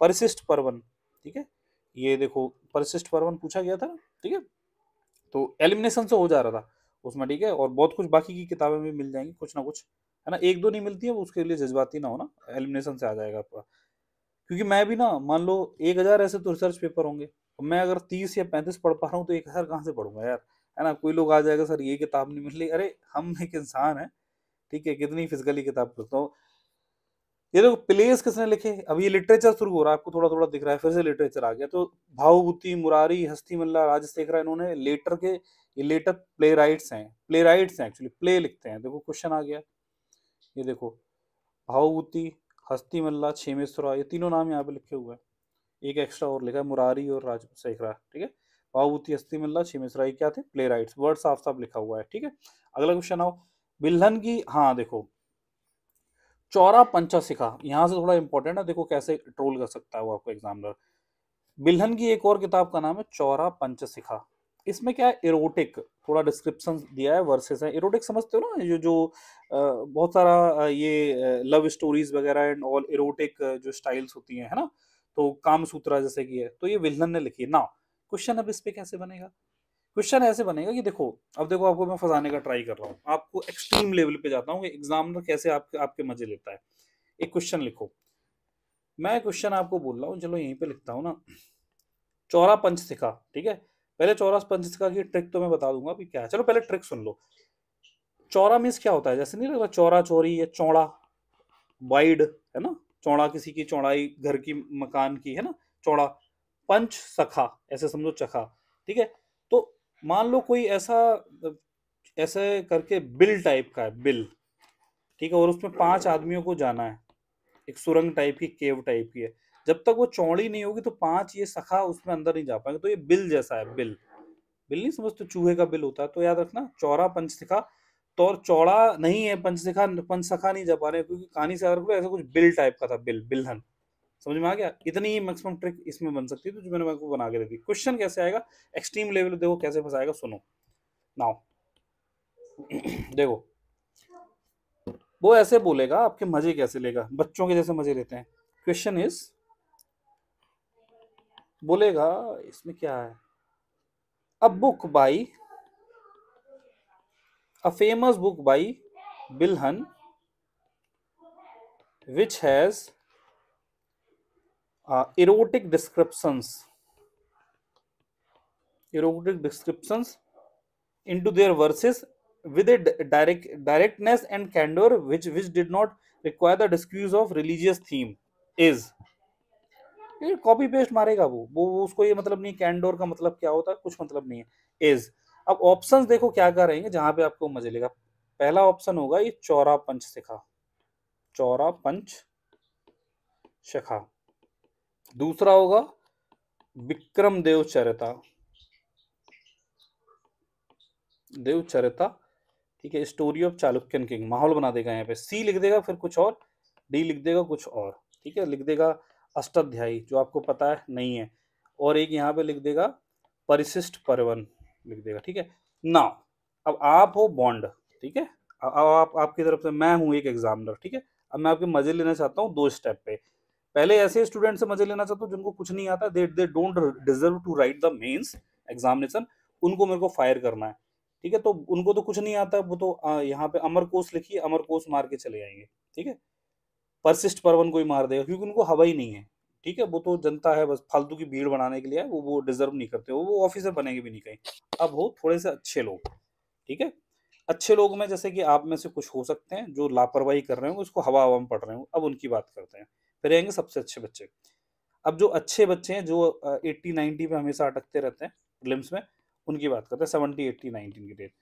परिशिष्ट पर्वन, ठीक है, ये देखो परिशिष्ट पर्वन पूछा गया था, ठीक है। तो एलिमिनेशन से हो जा रहा था उसमें, ठीक है। और बहुत कुछ बाकी की किताबें भी मिल जाएंगी, कुछ ना कुछ, है ना। एक दो नहीं मिलती है, वो उसके लिए जज्बाती ना हो ना, एलिमिनेशन से आ जाएगा आपका। क्योंकि मैं भी ना, मान लो 1,000 ऐसे तो रिसर्च पेपर होंगे, तो मैं अगर 30 या 35 पढ़ पा रहा हूँ, तो 1,000 कहाँ से पढ़ूंगा यार, है ना। कोई लोग आ जाएगा, सर ये किताब नहीं मिल रही, अरे हम एक इंसान है, ठीक है, कितनी फिजिकली किताब पढ़ता हूँ। ये देखो प्लेस किसने लिखे, अब ये लिटरेचर शुरू हो रहा है, आपको थोड़ा थोड़ा दिख रहा है, फिर से लिटरेचर आ गया। तो भावभूति, मुरारी, हस्तिमल्ला, राजशेखर, इन्होंने लेटर के, ये लेटर प्ले राइट्स हैं एक्चुअली, प्ले लिखते हैं। देखो क्वेश्चन आ गया, ये देखो भावभूति, हस्तिमल्ला, क्षेमेश्वरा, ये तीनों नाम यहाँ पे लिखे हुए हैं। एक एक्स्ट्रा और लिखा है, मुरारी और राजशेखरा, ठीक है। भावभूति, हस्तिमल्ला, क्षेमेश्वरा, ये क्या थे, प्ले राइट्स, वर्ड साफ साफ लिखा हुआ है, ठीक है। अगला क्वेश्चन आओ, बिल्हन की, हाँ देखो, चौरा पंचशिखा, यहां से थोड़ा इंपॉर्टेंट है, देखो कैसे ट्रोल कर सकता है वो आपको एग्जामिनर। बिल्हन की एक और किताब का नाम है चौरा पंचशिखा। इसमें क्या है, इरोटिक थोड़ा डिस्क्रिप्शन दिया है, वर्सेस है। इरोटिक समझते हो ना, जो बहुत सारा ये लव स्टोरीज वगैरह एंड ऑल इरोटिक जो स्टाइल्स होती हैं, है ना। तो काम सूत्रा जैसे की है, तो ये विल्हन ने लिखी है ना। क्वेश्चन अब इस पे कैसे बनेगा, क्वेश्चन ऐसे बनेगा कि देखो, अब देखो आपको मैं फंसाने का ट्राई कर रहा हूँ, आपको एक्सट्रीम लेवल पे जाता हूँ कि एग्जामिनर कैसे आपके मजे लेता है। एक क्वेश्चन लिखो, मैं क्वेश्चन आपको बोल रहा हूँ, चलो यहीं पे लिखता हूँ ना, चौरा पंचशिखा, ठीक है। पहले चौरा पंचशिखा की ट्रिक तो मैं बता दूंगा अभी क्या है, चलो पहले ट्रिक सुन लो। चौरा मीन्स क्या होता है, जैसे नहीं लगता चौरा चौरी या चौड़ा, वाइड, है ना, चौड़ा किसी की चौड़ाई, घर की, मकान की, है ना, चौड़ा। पंच सखा, ऐसे समझो चखा, ठीक है। तो मान लो कोई ऐसा ऐसे करके बिल टाइप का है, बिल, ठीक है, और उसमें 5 आदमियों को जाना है, एक सुरंग टाइप की, केव टाइप की है। जब तक वो चौड़ी नहीं होगी तो 5 ये सखा उसमें अंदर नहीं जा पाएंगे, तो ये बिल जैसा है, बिल। बिल नहीं समझते, चूहे का बिल होता है, तो याद रखना चौड़ा पंचशिखा। तो और चौड़ा नहीं है पंचशिखा, पंचसखा नहीं जा पा रहे हैं, क्योंकि कहानी से अगर ऐसा कुछ बिल टाइप का था, बिल, बिलहन। समझ में आ गया? इतनी ही मैक्सिमम ट्रिक इसमें बन सकती है, तो जो मैंने आपको बना के दे दी। क्वेश्चन कैसे आएगा, एक्सट्रीम लेवल देखो कैसे फंसाएगा, सुनो नाउ। देखो, वो ऐसे बोलेगा, आपके मजे कैसे लेगा, बच्चों के जैसे मजे लेते हैं। क्वेश्चन इज, बोलेगा, इसमें क्या है, a book by, a famous book by Bilhan, which has erotic descriptions, erotic descriptions into their verses with a directness and candor which did not require the disguise of religious theme, is, ये कॉपी पेस्ट मारेगा वो उसको ये मतलब नहीं, कैंडोर का मतलब क्या होता है, कुछ मतलब नहीं है, इज। अब ऑप्शंस देखो क्या क्या रहेंगे जहां पे आपको मजे लेगा। पहला ऑप्शन होगा ये चौरा पंच शिखा, चौरा पंच शिखा। दूसरा होगा विक्रम देव चरिता, देव चरिता, ठीक है, स्टोरी ऑफ चालुक्यन किंग, माहौल बना देगा यहाँ पे। सी लिख देगा फिर कुछ और, डी लिख देगा कुछ और, ठीक है, लिख देगा अष्टाध्यायी, जो आपको पता है नहीं है, और एक यहाँ पे लिख देगा परिशिष्ट पर्वन, लिख देगा, ठीक है ना। अब आप हो बॉन्ड, ठीक है, अब आप आपकी तरफ से, मैं हूं एक एग्जामिनर, ठीक है। अब मैं आपके मजे लेना चाहता हूँ 2 स्टेप पे। पहले ऐसे स्टूडेंट से मजे लेना चाहता हूँ जिनको कुछ नहीं आता, they don't deserve to write the mains examination, उनको मेरे को फायर करना है, ठीक है। तो उनको तो कुछ नहीं आता, वो तो यहाँ पे अमर कोश लिखिए, अमर कोश मार के चले जाएंगे, ठीक है। परसिस्ट परवन को ही मार देगा, क्योंकि उनको हवा ही नहीं है, ठीक है। वो तो जनता है, बस फालतू की भीड़ बनाने के लिए है, वो डिजर्व नहीं करते, वो ऑफिसर बनेंगे भी नहीं कहीं। अब हो थोड़े से अच्छे लोग, ठीक है। अच्छे लोग में जैसे कि आप में से कुछ हो सकते हैं जो लापरवाही कर रहे हो, उसको हवा हवा में पढ़ रहे हो, अब उनकी बात करते हैं। फिर आएंगे सबसे अच्छे बच्चे। अब जो अच्छे बच्चे हैं, जो 80-90 पे हमेशा अटकते रहते हैं प्रीलिम्स में, उनकी बात करते हैं, 70-80-90 की रेट।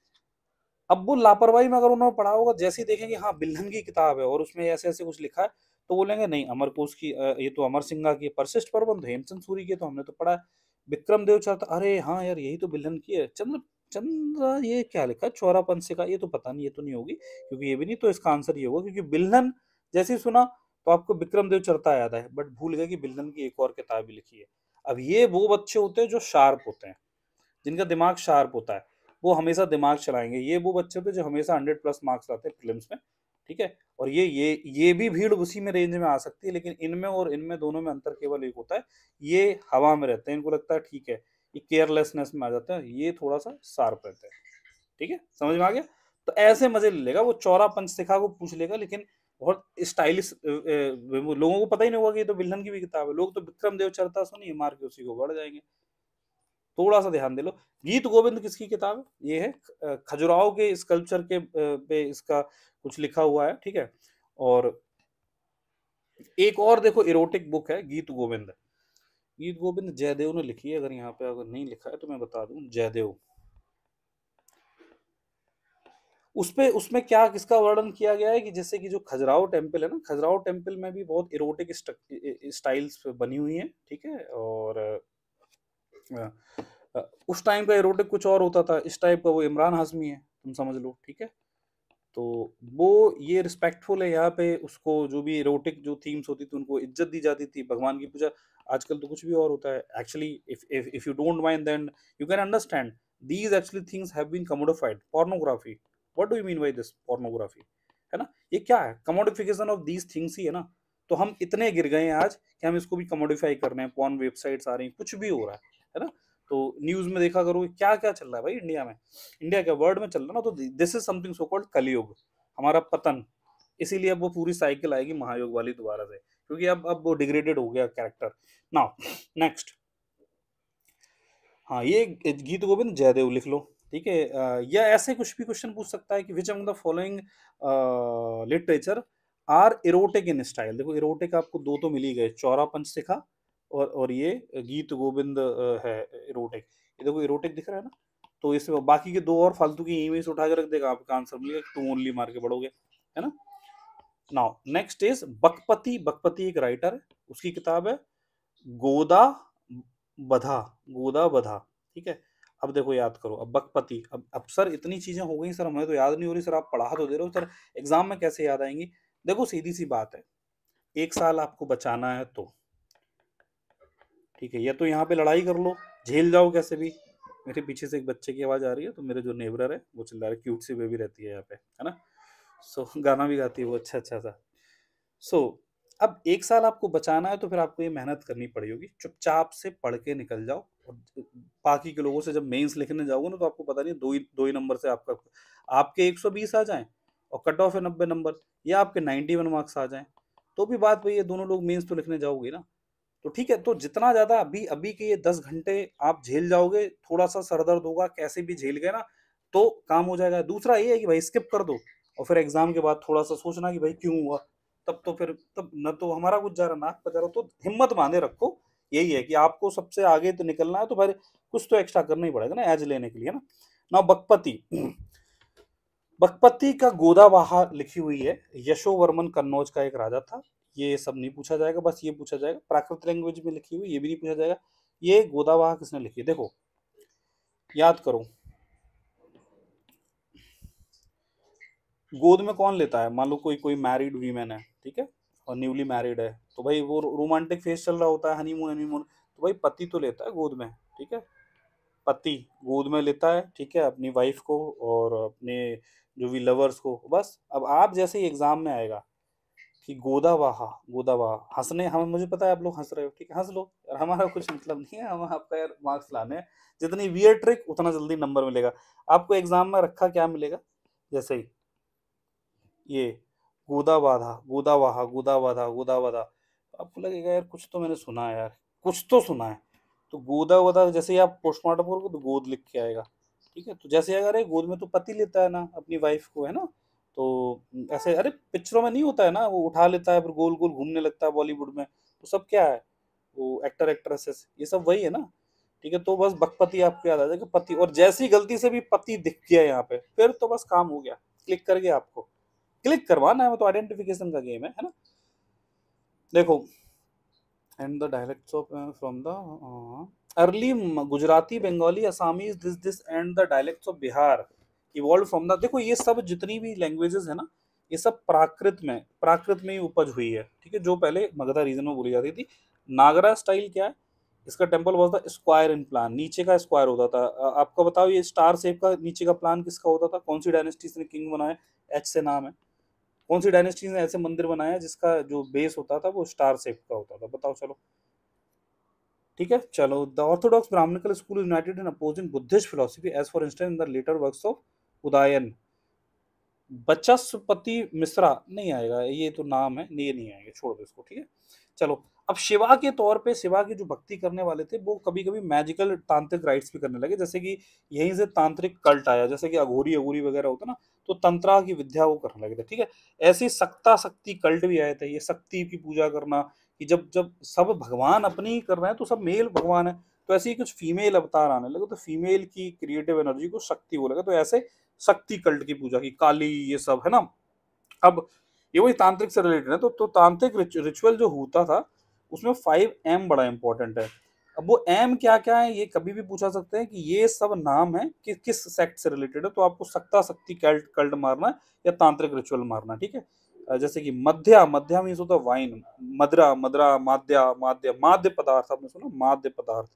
अब वो लापरवाही में अगर उन्होंने पढ़ा होगा, जैसे ही देखेंगे हाँ बिल्हन की किताब है और उसमें ऐसे ऐसे कुछ लिखा है, तो बोलेंगे नहीं, अमरकोश की, ये तो अमर सिंह की, परसिस्ट प्रबंध हेमचंद सूरी की तो हमने तो पढ़ा है। विक्रम देव चौथा, अरे हाँ यार यही तो बिल्हन की है। चंद्र चंद्र, ये क्या लिखा है, चौरा पंच का, ये तो पता नहीं, ये तो नहीं होगी, क्योंकि ये भी नहीं, तो इसका आंसर ये होगा, क्योंकि बिल्हन जैसे ही सुना तो आपको विक्रम देव चरता याद है, बट भूल गए कि बिल्हन की एक और किताब भी लिखी है। अब ये वो बच्चे होते हैं जो शार्प होते हैं, जिनका दिमाग शार्प होता है, वो हमेशा दिमाग चलाएंगे। ये वो बच्चे होते हैं जो हमेशा 100+ मार्क्स लाते हैं प्रीलिम्स में, ठीक है। और ये भी भीड़ उसी में रेंज में आ सकती है, लेकिन इनमें और इनमें दोनों में अंतर केवल एक होता है, ये हवा में रहते हैं, इनको लगता है ठीक है, ये केयरलेसनेस में आ जाता है, ये थोड़ा सा शार्प रहता है, ठीक है, समझ में आ गया। तो ऐसे मजे ले लेगा वो, चौरा पंच सिखा को पूछ लेगा, लेकिन बहुत स्टाइलिश, लोगों को पता ही नहीं होगा कि ये तो विल्हन की भी किताब है, लोग तो विक्रम देव चरता सुनिए मार के उसी को बढ़ जाएंगे। थोड़ा सा ध्यान दे लो। गीत गोविंद किसकी किताब है, ये है खजुराहो के स्कल्पचर के पे इसका कुछ लिखा हुआ है, ठीक है। और एक और देखो इरोटिक बुक है गीत गोविंद, गीत गोविंद जयदेव ने लिखी है, अगर यहाँ पे अगर नहीं लिखा है तो मैं बता दूं, जयदेव। उसपे उसमें क्या किसका वर्णन किया गया है कि जैसे कि जो खजुराहो टेम्पल है ना, खजुराहो टेम्पल में भी बहुत इरोटिक स्टाइल्स बनी हुई हैं, ठीक है। और अ, उस टाइम का एरोटिक कुछ और होता था, इस टाइप का वो इमरान हाशमी है, तुम समझ लो, ठीक है। तो वो ये रिस्पेक्टफुल है, यहाँ पे उसको जो भी एरोटिक जो थीम्स होती थी उनको इज्जत दी जाती थी, भगवान की पूजा। आजकल तो कुछ भी और होता है actually, if you don't mind then you can understand these actually things have been commodified, pornography, what do you mean by this pornography, है ना, ये क्या है, कमोडिफिकेशन ऑफ दीज थिंग्स ही है ना। तो हम इतने गिर गए हैं आज कि हम इसको भी कमोडिफाई कर रहे हैं, पॉर्न वेबसाइट्स आ रही हैं, कुछ भी हो रहा है ना। तो न्यूज में देखा करो क्या क्या चल रहा है भाई इंडिया में, इंडिया क्या वर्ल्ड में चल रहा है ना। तो this is something so called कलयुग, हमारा पतन। इसीलिए अब वो पूरी साइकिल आएगी महायोग वाली दोबारा से, क्योंकि अब वो डिग्रेडेड हो गया कैरेक्टर। नाउ नेक्स्ट, हाँ ये गीत गोविंद जयदेव लिख लो, ठीक है। या ऐसे कुछ भी क्वेश्चन पूछ सकता है कि which among the following literature are erotic in style. देखो इरोटिक आपको दो तो मिल ही गए, चौरा पंचशिखा और ये गीत गोविंद है इरोटिक। ये देखो इरोटिक दिख रहा है ना, तो इसमें बाकी के दो और फालतू की इमेज उठा के रख देगा, आपका आंसर मिलेगा, टू ओनली मार के पढ़ोगे, है ना। Now next is Vakpati. Vakpati एक राइटर है, उसकी किताब है गोदा बधा, गोदा बधा, ठीक है। अब देखो याद करो, अब बकपति, अब सर इतनी चीजें हो गई सर, हमें तो याद नहीं हो रही सर, आप पढ़ा तो दे रहे हो सर, एग्जाम में कैसे याद आएंगी। देखो सीधी सी बात है, एक साल आपको बचाना है तो ठीक है, या तो यहाँ पे लड़ाई कर लो, झेल जाओ कैसे भी। मेरे पीछे से एक बच्चे की आवाज आ रही है, तो मेरे जो नेबर है वो चिल्ला रहे, क्यूट सी बेबी रहती है यहाँ पे, है ना। सो गाना भी गाती है वो, अच्छा अच्छा सा। सो अब एक साल आपको बचाना है तो फिर आपको ये मेहनत करनी पड़ेगी, चुपचाप से पढ़ के निकल जाओ। और बाकी के लोगों से जब मेंस लिखने जाओगे ना, तो आपको पता नहीं दो ही नंबर से आपका आपके 120 आ जाएं और कट ऑफ है 90 नंबर, या आपके 91 मार्क्स आ जाएं, तो भी बात वही है, दोनों लोग मेंस तो लिखने जाओगे ना। तो ठीक है, तो जितना ज्यादा अभी अभी के ये 10 घंटे आप झेल जाओगे, थोड़ा सा सरदर्द होगा, कैसे भी झेल गए ना, तो काम हो जाएगा। दूसरा ये है कि भाई स्किप कर दो, और फिर एग्जाम के बाद थोड़ा सा सोचना कि भाई क्यों हुआ, तब तो फिर तब न तो हमारा कुछ जा रहा नाक पर जा रहा, तो हिम्मत बांधे रखो। यही है कि आपको सबसे आगे तो निकलना है, तो फिर कुछ तो एक्स्ट्रा करना ही पड़ेगा ना एज लेने के लिए ना। ना बकपति, बकपति का गोदावाहा लिखी हुई है, यशोवर्मन कन्नौज का एक राजा था। ये सब नहीं पूछा जाएगा, बस ये पूछा जाएगा प्राकृत लैंग्वेज में लिखी हुई, ये भी नहीं पूछा जाएगा। ये गोदावाहा किसने लिखी है, देखो याद करो। गोद में कौन लेता है, मान लो कोई कोई मैरिड वीमेन है, ठीक है, और न्यूली मैरिड है, तो भाई वो रोमांटिक फेस चल रहा होता है, हनीमून हनीमून, तो भाई पति तो लेता है गोद में, ठीक है। पति गोद में लेता है, ठीक है, अपनी वाइफ को और अपने जो भी लवर्स को। बस अब आप जैसे ही एग्जाम में आएगा कि गोदा वाहा, गोदा वाहा, हंसने हम, मुझे पता है आप लोग हंस रहे हो, ठीक है हंस लो यार, हमारा कुछ मतलब नहीं है, हम आपका यार मार्क्स लाने हैं। जितनी वियर ट्रिक उतना जल्दी नंबर मिलेगा आपको। एग्जाम में रखा क्या मिलेगा, जैसे ही ये गोदा बाधा, गोदा वाहा, गोदा बाधा, गोदा बाधा, आपको लगेगा यार कुछ तो मैंने सुना है यार, कुछ तो सुना है। तो गोदा वदा जैसे ही आप पोस्टमार्टम करोगे तो गोद लिख के आएगा, ठीक है। तो जैसे अगर ये गोद में तो पति लेता है ना अपनी वाइफ को, है ना, तो ऐसे अरे पिक्चरों में नहीं होता है ना, वो उठा लेता है फिर गोल गोल घूमने लगता है बॉलीवुड में, तो सब क्या है, वो एक्टर एक्ट्रेसेस ये सब वही है ना, ठीक है। तो बस बकपति आपको याद आ जाएगा, पति, और जैसी गलती से भी पति दिख गया यहाँ पे, फिर तो बस काम हो गया, क्लिक कर गया, आपको क्लिक करवाना है, वो तो आइडेंटिफिकेशन का गेम है ना। देखो and the dialects of from the early Gujarati, Bengali, Assamese, this and the dialects of Bihar evolve from the. देखो ये सब जितनी भी लैंग्वेजेस है ना, ये सब प्राकृत में ही उपज हुई है, ठीक है, जो पहले मगधा रीजन में बोली जाती थी। नागरा स्टाइल क्या है, इसका temple was the square in plan, नीचे का स्क्वायर होता था। आपको बताओ ये स्टार शेप का नीचे का प्लान किसका होता था, कौन सी डायनेस्टी ने किंग बनाया, एच से नाम है, कौन सी डायनेस्टी ने ऐसे मंदिर बनाया जिसका जो बेस होता था वो स्टार शेप का होता था, बताओ चलो। ठीक है, चलो the orthodox Brahmanical school united in opposing Buddhist philosophy as for instance in the later works of Udayana. Vachaspati Mishra नहीं आएगा, ये तो नाम है, ये नहीं आएगा, छोड़ दो इसको, ठीक है। चलो अब शिवा के तौर पे, शिवा की जो भक्ति करने वाले थे वो कभी कभी मैजिकल तांत्रिक राइट्स भी करने लगे, जैसे कि यहीं से तांत्रिक कल्ट आया, जैसे कि अघोरी अघोरी वगैरह होता ना, तो तंत्रा की विद्या वो करने लगे थे, ठीक है। ऐसे सक्ता शक्ति कल्ट भी आए थे, ये शक्ति की पूजा करना, कि जब जब सब भगवान अपनी ही कर रहे हैं तो सब मेल भगवान है, तो ऐसे ही कुछ फीमेल अवतार आने लगे, तो फीमेल की क्रिएटिव एनर्जी को शक्ति बोलेगा, तो ऐसे शक्ति कल्ट की पूजा की, काली, ये सब है ना। अब ये वही तांत्रिक से रिलेटेड है, तो तांत्रिक रिचुअल जो होता था उसमें 5 M बड़ा इंपॉर्टेंट है। अब वो एम क्या क्या है ये कभी भी पूछा सकते हैं, कि ये सब नाम है कि किस सेक्ट से रिलेटेड है, तो आपको सक्ता शक्ति कल्ट कल्ट मारना है या तांत्रिक रिचुअल मारना है, ठीक है। जैसे कि मध्या, मध्या मीन्स होता है वाइन, मदरा, मदरा, माद्या, माद्य, माद्य पदार्थ, आपने सुना माद्य पदार्थ,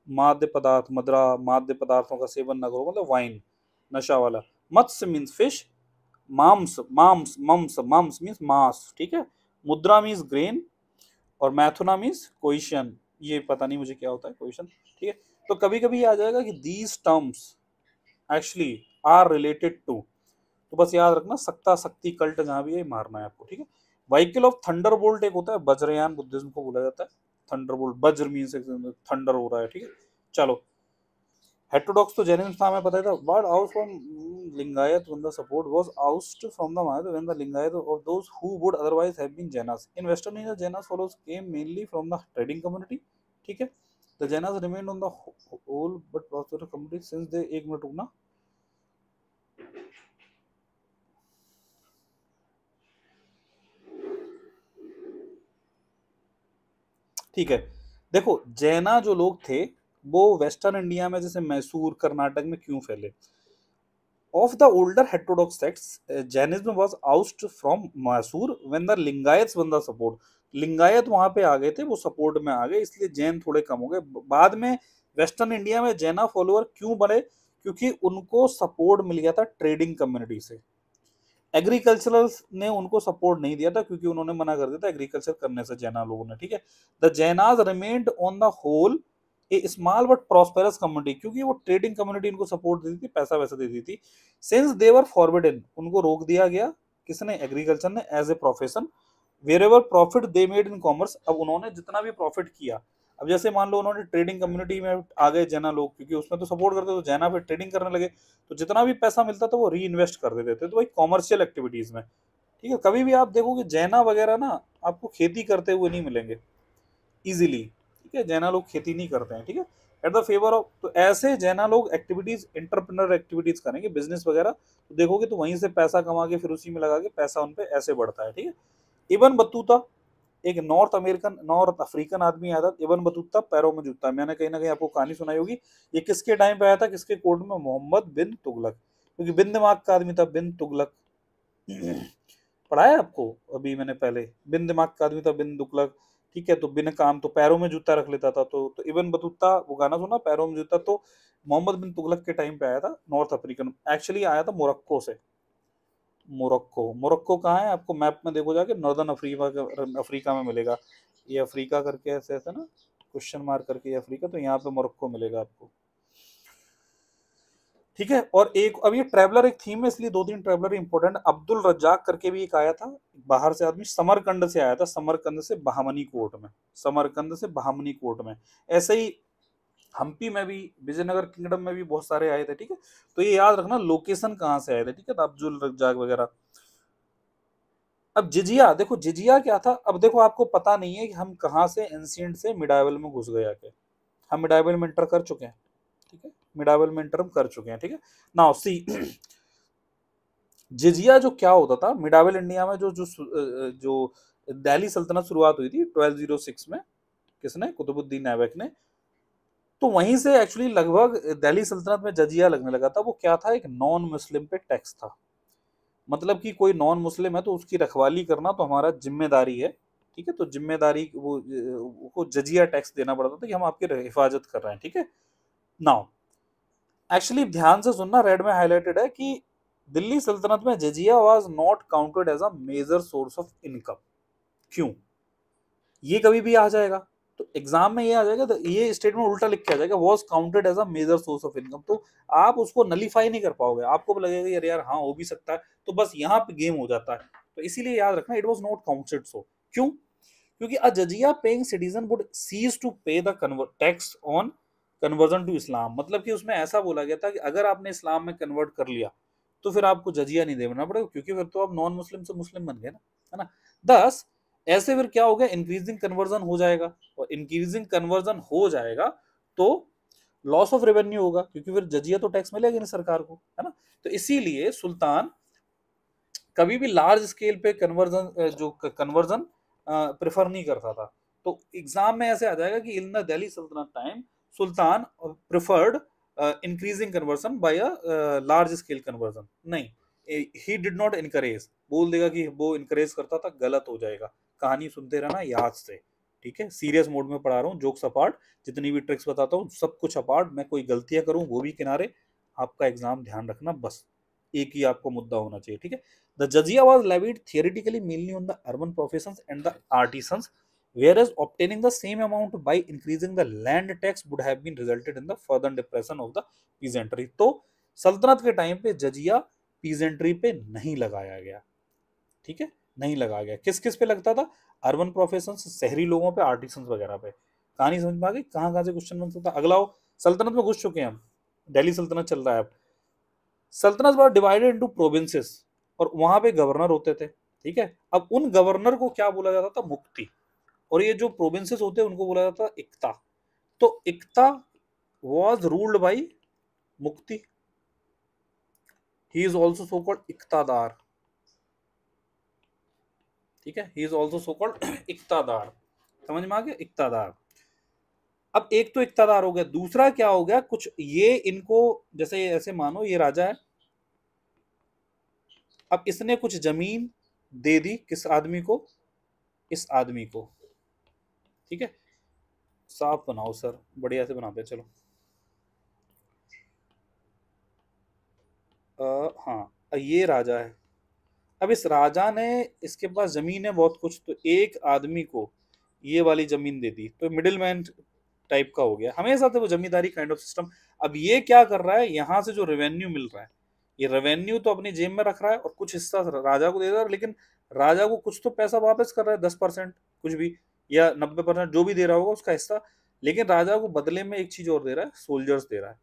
माद्य पदार्थ, मदरा, माद्य पदार्थों का सेवन न करो, मतलब वाइन, नशा वाला। मत्स्य मीन्स फिश, मांस, मांस, मम्स, मांस मीन्स मांस, ठीक है। मुद्रा मीन्स ग्रेन, और मैथुना मीन्स क्वेश्चन, ये पता नहीं मुझे क्या होता है क्वेश्चन, ठीक है। तो कभी कभी आ जाएगा कि these terms actually are related to, तो बस याद रखना सक्ता शक्ति कल्ट जहां भी है मारना है आपको, ठीक है। व्हीकल ऑफ थंडर बोल्ट एक होता है, वज्रयान बुद्धिज्म को बोला जाता है, थंडर बोल्ट, वज्र मीन्स थंडर हो रहा है, ठीक है। चलो हेटेरोडॉक्स तो जैनिज्म था, हमें पता था। But out from Lingayat when the support was ousted from the Mahayana when the Lingayat of those who would otherwise have been Jainas. In Western India, Jainas followers came mainly from the trading community. ठीक है, the Jainas remained on the whole but prosperous community since they, एक मिनट रुकना, ठीक है। देखो जैना जो लोग थे वो वेस्टर्न इंडिया में जैसे मैसूर कर्नाटक में क्यों फैले? Of the older heterodox sects, Jainism was ousted from Mysore when the Lingayats won the support. Lingayat वहां पे आ गए थे, वो सपोर्ट में आ गए, इसलिए जैन थोड़े कम हो गए। बाद में वेस्टर्न इंडिया में जैना फॉलोअर क्यों बढ़े? क्योंकि उनको सपोर्ट मिल गया था ट्रेडिंग कम्युनिटी से। एग्रीकल्चरल ने उनको सपोर्ट नहीं दिया था क्योंकि उन्होंने मना कर दिया था एग्रीकल्चर करने से जैना लोगों ने, ठीक है। The Jainas remained on the whole a small but prosperous community, क्योंकि वो ट्रेडिंग कम्युनिटी इनको सपोर्ट देती थी, पैसा वैसा देती थी। सिंस दे वर फॉरबिडन, उनको रोक दिया गया, किसने? एग्रीकल्चर ने, as a profession. Where ever profit they made in commerce, अब उन्होंने जितना भी प्रॉफिट किया, अब जैसे मान लो उन्होंने ट्रेडिंग कम्युनिटी में आ गए जैना लोग, क्योंकि उसमें तो सपोर्ट करते, तो जैना फिर ट्रेडिंग करने लगे, तो जितना भी पैसा मिलता था वो री इन्वेस्ट कर देते थे, तो भाई कॉमर्शियल एक्टिविटीज में, ठीक है। कभी भी आप देखोगे जैना वगैरह ना आपको खेती करते हुए नहीं मिलेंगे इजीली, ठीक है। जैना लोग खेती नहीं करते हैं, ठीक है। एट द फेवर ऑफ, तो ऐसे जैना लोग एक्टिविटीज, इंटरप्रेन्योर एक्टिविटीज करेंगे, बिजनेस वगैरह, तो देखोगे तो वहीं से पैसा कमा के फिर उसी में लगा के पैसा उन पे ऐसे बढ़ता है, ठीक है। इबन बतूता एक नॉर्थ अफ्रीकन आदमी आया था, इबन बतूता पैरों में जूता, मैंने कहीं ना कहीं आपको कहानी सुनाई होगी। ये किसके टाइम पे आया था, किसके कोर्ट में? मोहम्मद बिन तुगलक, क्योंकि बिन दिमाग का आदमी था, बिन तुगलक। पढ़ाया आपको अभी मैंने पहले, बिन दिमाग का आदमी था बिन तुगलक, ठीक है। तो बिन काम, तो पैरों में जूता रख लेता था, तो इबन बतूता, वो गाना सुना पैरों में जूता, तो मोहम्मद बिन तुगलक के टाइम पे आया था, नॉर्थ अफ्रीकन, एक्चुअली आया था मोरक्को से। मोरक्को, मोरक्को कहाँ है? आपको मैप में देखो जाके, नॉर्दर्न अफ्रीका में मिलेगा। ये अफ्रीका करके ऐसे ऐसे ना, क्वेश्चन मार्क करके ये अफ्रीका, तो यहाँ पे मोरक्को मिलेगा आपको, ठीक है। और एक अब ये ट्रैवलर एक थीम है, इसलिए दो तीन ट्रैवलर इंपॉर्टेंट। अब्दुल रज्जाक करके भी एक आया था, बाहर से आदमी, समरकंद से आया था, समरकंद से बहामनी कोर्ट में, समरकंद से बहामनी कोर्ट में। ऐसे ही हम्पी में भी, विजयनगर किंगडम में भी बहुत सारे आए थे, ठीक है। तो ये याद रखना लोकेशन कहाँ से आए थे, ठीक है। तो अब्दुल रज्जाक वगैरह। अब जिजिया, देखो जिजिया क्या था, अब देखो आपको पता नहीं है कि हम कहाँ से एंशिएंट से मिडाइवल में घुस गए आके। हम मिडाइवल में एंटर कर चुके हैं, ठीक है। मिडाइवल में एंटर हम कर चुके हैं, ठीक है। नाउ सी, जिजिया जो क्या होता था मिडाइवल इंडिया में, जो जो जो दिल्ली सल्तनत शुरुआत हुई थी 1206 में, किसने? कुतुबुद्दीन ऐबक ने। तो वहीं से एक्चुअली लगभग दिल्ली सल्तनत में जजिया लगने लगा था। वो क्या था? एक नॉन मुस्लिम पे टैक्स था, मतलब कि कोई नॉन मुस्लिम है तो उसकी रखवाली करना तो हमारा जिम्मेदारी है, ठीक है। तो जिम्मेदारी वो जजिया टैक्स देना पड़ता था कि हम आपकी हिफाजत कर रहे हैं, ठीक है। नाउ एक्चुअली ध्यान से सुनना, रेड में हाईलाइटेड है कि दिल्ली सल्तनत में jizya was not counted as a major source of income. क्यों? ये कभी भी आ जाएगा, तो एग्जाम में ये आ जाएगा, तो ये स्टेटमेंट उल्टा लिख के आ जाएगा, was counted as a major source of income, तो आप उसको नलीफाई नहीं कर पाओगे, आपको लगेगा यार यार हाँ हो भी सकता है, तो बस यहाँ पे गेम हो जाता है। तो इसीलिए याद रखना, it was not counted so. क्यों? क्योंकि a jizya paying citizen would cease to pay the tax on conversion to Islam, मतलब कि उसमें ऐसा बोला गया था कि अगर आपने इस्लाम में कन्वर्ट कर लिया तो फिर आपको जजिया नहीं देना पड़ेगा, क्योंकि फिर तो आप नॉन मुस्लिम से मुस्लिम बन गए ना, है ना। दस ऐसे फिर क्या हो गया, इंक्रीजिंग कन्वर्जन हो जाएगा, और इंक्रीजिंग कन्वर्जन हो जाएगा तो लॉस ऑफ रेवेन्यू होगा, क्योंकि फिर जजिया तो टैक्स मिलेगा नहीं सरकार को, है ना। तो इसीलिए सुल्तान कभी भी लार्ज स्केल पे कन्वर्जन, जो कन्वर्जन प्रेफर नहीं करता था। तो एग्जाम में ऐसे आ जाएगा कि इन द दिल्ली सल्तनत time sultan preferred increasing conversion by a large scale conversion, नहीं, ही डिड नॉट इनकरेज, बोल देगा कि वो इनकरेज करता था, गलत हो जाएगा। कहानी सुनते रहना याद से, ठीक है। सीरियस मोड में पढ़ा रहा हूँ, जोक्स अपार्ट, जितनी भी ट्रिक्स बताता हूँ सब कुछ अपार्ट, मैं कोई गलतियां करूँ वो भी किनारे, आपका एग्जाम ध्यान रखना, बस एक ही आपको मुद्दा होना चाहिए, ठीक है। The jizya was levied theoretically mainly on the urban professions and the artisans, whereas obtaining the same amount by increasing the land tax would have been resulted in the further depression of the peasantry। तो सल्तनत के टाइम पे जजिया पीजेंट्री पे नहीं लगाया गया, ठीक है, नहीं लगाया गया। किस किस पे लगता था? अर्बन प्रोफेशंस, शहरी लोगों पे, आर्टिसंस वगैरह पे। कहानी समझ में आ गई? कहाँ कहाँ से क्वेश्चन बन सकता? अगला हो, सल्तनत में घुस चुके हैं हम, दिल्ली सल्तनत चल रहा है अब। सल्तनत वाज डिवाइडेड इनटू प्रोविंसेस, और वहां पे गवर्नर होते थे, ठीक है। अब उन गवर्नर को क्या बोला जाता था? मुक्ति। और ये जो प्रोविंसेस होते हैं उनको बोला जाता था इक्ता। तो इक्ता was ruled by muqti, he is also so called iqtadar, ठीक है, he is also so called iqtadar. समझ में आ गया? इक्तादार। अब एक तो इक्तादार हो गया, दूसरा क्या हो गया, कुछ ये इनको, जैसे ऐसे मानो ये राजा है, अब इसने कुछ जमीन दे दी किस आदमी को? इस आदमी को, ठीक है। साफ बनाओ सर, बढ़िया से बनाते हैं, चलो। हाँ, ये राजा है। अब इस राजा ने, इसके पास जमीन है बहुत कुछ, तो एक आदमी को ये वाली जमीन दे दी, तो मिडिल मैन टाइप का हो गया, हमेशा से वो जमींदारी काइंड ऑफ सिस्टम। अब ये क्या कर रहा है, यहां से जो रेवेन्यू मिल रहा है, ये रेवेन्यू तो अपनी जेब में रख रहा है और कुछ हिस्सा राजा को दे रहा है, लेकिन राजा को कुछ तो पैसा वापस कर रहा है, 10% कुछ भी, या 90% जो भी दे रहा होगा उसका हिस्सा। लेकिन राजा को बदले में एक चीज और दे रहा है, सोल्जर्स दे रहा है,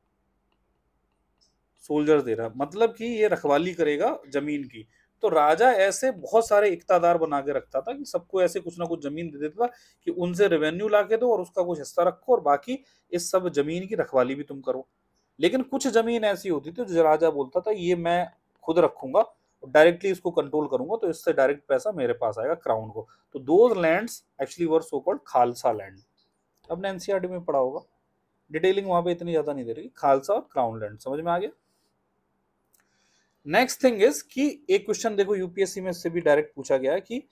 सोल्जर्स दे रहा है, मतलब कि ये रखवाली करेगा जमीन की। तो राजा ऐसे बहुत सारे इक्तादार बना के रखता था कि सबको ऐसे कुछ ना कुछ जमीन दे देता था कि उनसे रेवेन्यू ला के दो और उसका कुछ हिस्सा रखो, और बाकी इस सब जमीन की रखवाली भी तुम करो। लेकिन कुछ जमीन ऐसी होती थी जो राजा बोलता था ये मैं खुद रखूंगा, डायरेक्टली इसको कंट्रोल करूंगा, तो इससे डायरेक्ट पैसा मेरे पास आएगा क्राउन को। तो those lands actually were so called Khalsa land. आपने एनसीईआरटी में पढ़ा होगा, डिटेलिंग वहां पे इतनी ज्यादा नहीं दे रही, खालसा और क्राउन लैंड, समझ में आ गया। नेक्स्ट थिंग इज कि एक क्वेश्चन देखो यूपीएससी में से भी डायरेक्ट पूछा गया है कि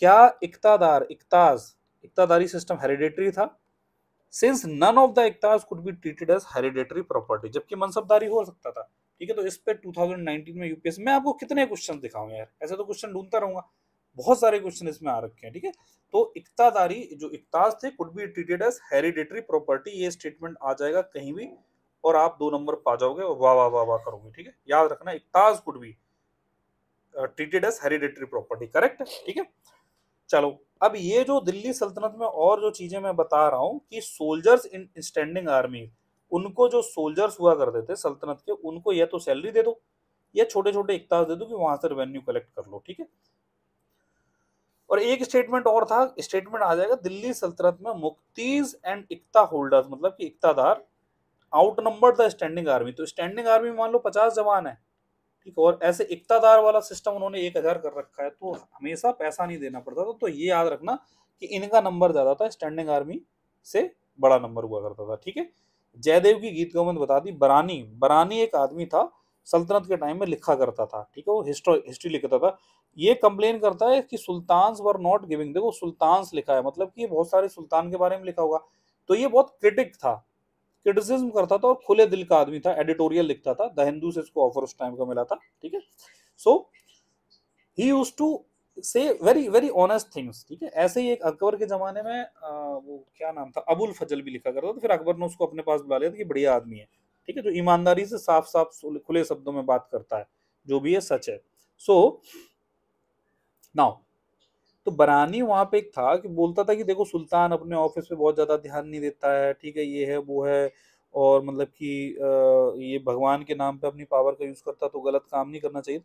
क्या इक्तादारी सिस्टम हेरिडेटरी था? Since none of the iqtas could be treated as hereditary property, जबकि मनसबदारी हो सकता था, ठीक है। तो इस पे 2019 में यूपीएससी, मैं आपको कितने क्वेश्चन दिखाऊं यार, ऐसे तो क्वेश्चन ढूंढता रहूंगा, बहुत सारे क्वेश्चन इसमें आ रखे हैं, ठीक है। तो इक्तादारी जो इक्ताज थे could be treated as hereditary property, ये स्टेटमेंट आ जाएगा कहीं भी और आप 2 नंबर पा जाओगे और वाह वाह वाह वाह करोगे, ठीक है। याद रखना, iqtas could be treated as hereditary property, correct, ठीक है। चलो, अब ये जो दिल्ली सल्तनत में और जो चीजें मैं बता रहा हूं कि सोल्जर्स इन स्टैंडिंग आर्मी, उनको जो सोल्जर्स हुआ करते थे सल्तनत के, उनको या तो सैलरी दे दो या छोटे छोटे इक्ताज दे दो कि वहां से रेवेन्यू कलेक्ट कर लो, ठीक है। और एक स्टेटमेंट और था, स्टेटमेंट आ जाएगा दिल्ली सल्तनत में मुक्तीज एंड इक्ता होल्डर्स, मतलब कि iqtadar outnumber the standing army. तो स्टैंडिंग आर्मी मान लो 50 जवान है, ठीक है, और ऐसे इक्तादार वाला सिस्टम उन्होंने 1000 कर रखा है, तो हमेशा पैसा नहीं देना पड़ता था। तो ये याद रखना कि इनका नंबर ज्यादा था, स्टैंडिंग आर्मी से बड़ा नंबर हुआ करता था, ठीक है। जयदेव की गीत गौमंद बता दी। बरानी, बरानी एक आदमी था सल्तनत के टाइम में, लिखा करता था, ठीक है, वो हिस्ट्री लिखता था। ये कंप्लेन करता है कि सुल्तान्स वर नॉट गिविंग, देखो सुल्तान्स लिखा है, मतलब कि बहुत सारे सुल्तान के बारे में लिखा होगा। तो ये बहुत क्रिटिक था, क्रिटिसिज्म करता था और खुले दिल का आदमी था, एडिटोरियल लिखता था, द हिंदू से इसको ऑफर उस टाइम का मिला था, ठीक है। सो ही यूज्ड टू से वेरी वेरी ऑनेस्ट थिंग्स, ठीक है। ऐसे ही एक अकबर के जमाने में वो क्या नाम था, अबुल फजल भी लिखा करता था, तो फिर अकबर ने उसको अपने पास बुला लिया था कि बढ़िया आदमी है, ठीक है, जो ईमानदारी से साफ साफ खुले शब्दों में बात करता है, जो भी है सच है। सो नाउ, तो बरानी वहां पे एक था कि बोलता था कि देखो सुल्तान अपने ऑफिस पे बहुत ज्यादा ध्यान नहीं देता है, ठीक है, ये है वो है, और मतलब कि ये भगवान के नाम पे अपनी पावर का यूज करता, तो गलत काम नहीं करना चाहिए।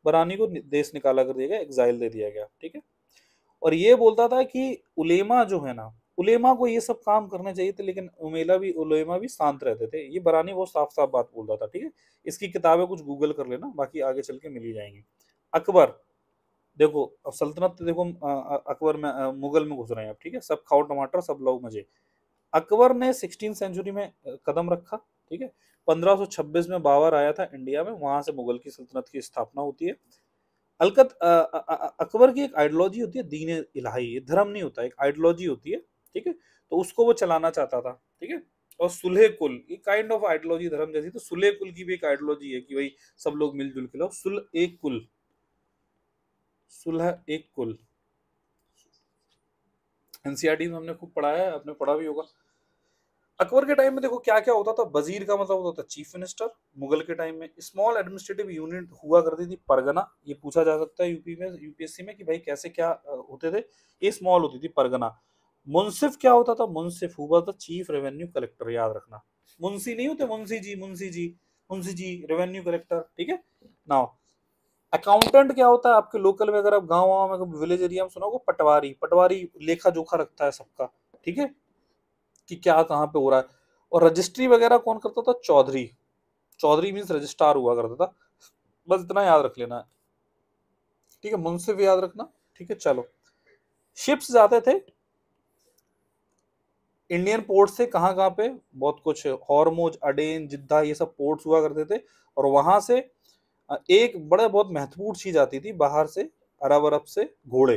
बरानी को देश निकाला कर दिया गया, एग्जाइल दे दिया गया, ठीक है। और ये बोलता था कि उलेमा जो है ना, उलेमा को ये सब काम करने चाहिए थे, लेकिन उलेमा भी शांत रहते थे। ये बरानी बहुत साफ साफ बात बोलता था, ठीक है। इसकी किताबें कुछ गूगल कर लेना, बाकी आगे चल के मिल ही जाएंगी। अकबर, देखो अब सल्तनत तो देखो अकबर में मुगल में घुस रहे हैं अब, ठीक है, सब खाओ टमाटर सब लो मजे। अकबर ने 16 सेंचुरी में कदम रखा, ठीक है। 1526 में बाबर आया था इंडिया में, वहां से मुगल की सल्तनत की स्थापना होती है। अकबर की एक आइडियोलॉजी होती है दीन इलाही, ये धर्म नहीं होता, एक आइडियोलॉजी होती है, ठीक है। तो उसको वो चलाना चाहता था, ठीक है। और सुलह कुल, ये काइंड ऑफ आइडियोलॉजी धर्म जैसी, तो सुलह कुल की भी एक आइडियोलॉजी है कि भाई सब लोग मिलजुल के लो, सुलह एक कुल, सुलह एक कुल। एनसीईआरटी में हमने खूब पढ़ा है, आपने पढ़ा भी होगा। अकबर के टाइम में देखो क्या क्या होता था, वजीर का मतलब होता था चीफ मिनिस्टर। मुगल के टाइम में स्मॉल एडमिनिस्ट्रेटिव यूनिट हुआ करती थी, परगना, ये पूछा जा सकता है यूपी में यूपीएससी में कि भाई कैसे क्या होते थे, ये स्मॉल होती थी परगना। मुंसिफ क्या होता था? मुंसिफ हुआ था चीफ रेवेन्यू कलेक्टर, याद रखना। मुंशी नहीं होते, मुंशी जी, मुंशी जी, मुंशी जी रेवेन्यू कलेक्टर, ठीक है। नाउ अकाउंटेंट क्या होता है आपके लोकल में, अगर आप गाँव में विलेज एरिया में सुना होगा, पटवारी। पटवारी लेखा जोखा रखता है सबका, ठीक है, कि क्या कहाँ पे हो रहा है। और रजिस्ट्री वगैरह कौन करता था? चौधरी। चौधरी मीन्स रजिस्ट्रार हुआ करता था। बस इतना याद रख लेना, ठीक है, मुंसिफ याद रखना, ठीक है। चलो, शिप्स जाते थे इंडियन पोर्ट से कहाँ कहाँ पे, बहुत कुछ, हॉर्मुज, अडेन, जिद्दा, ये सब पोर्ट्स हुआ करते थे। और वहां से एक बड़ा बहुत महत्वपूर्ण चीज आती थी बाहर से, अरब अरब से, घोड़े।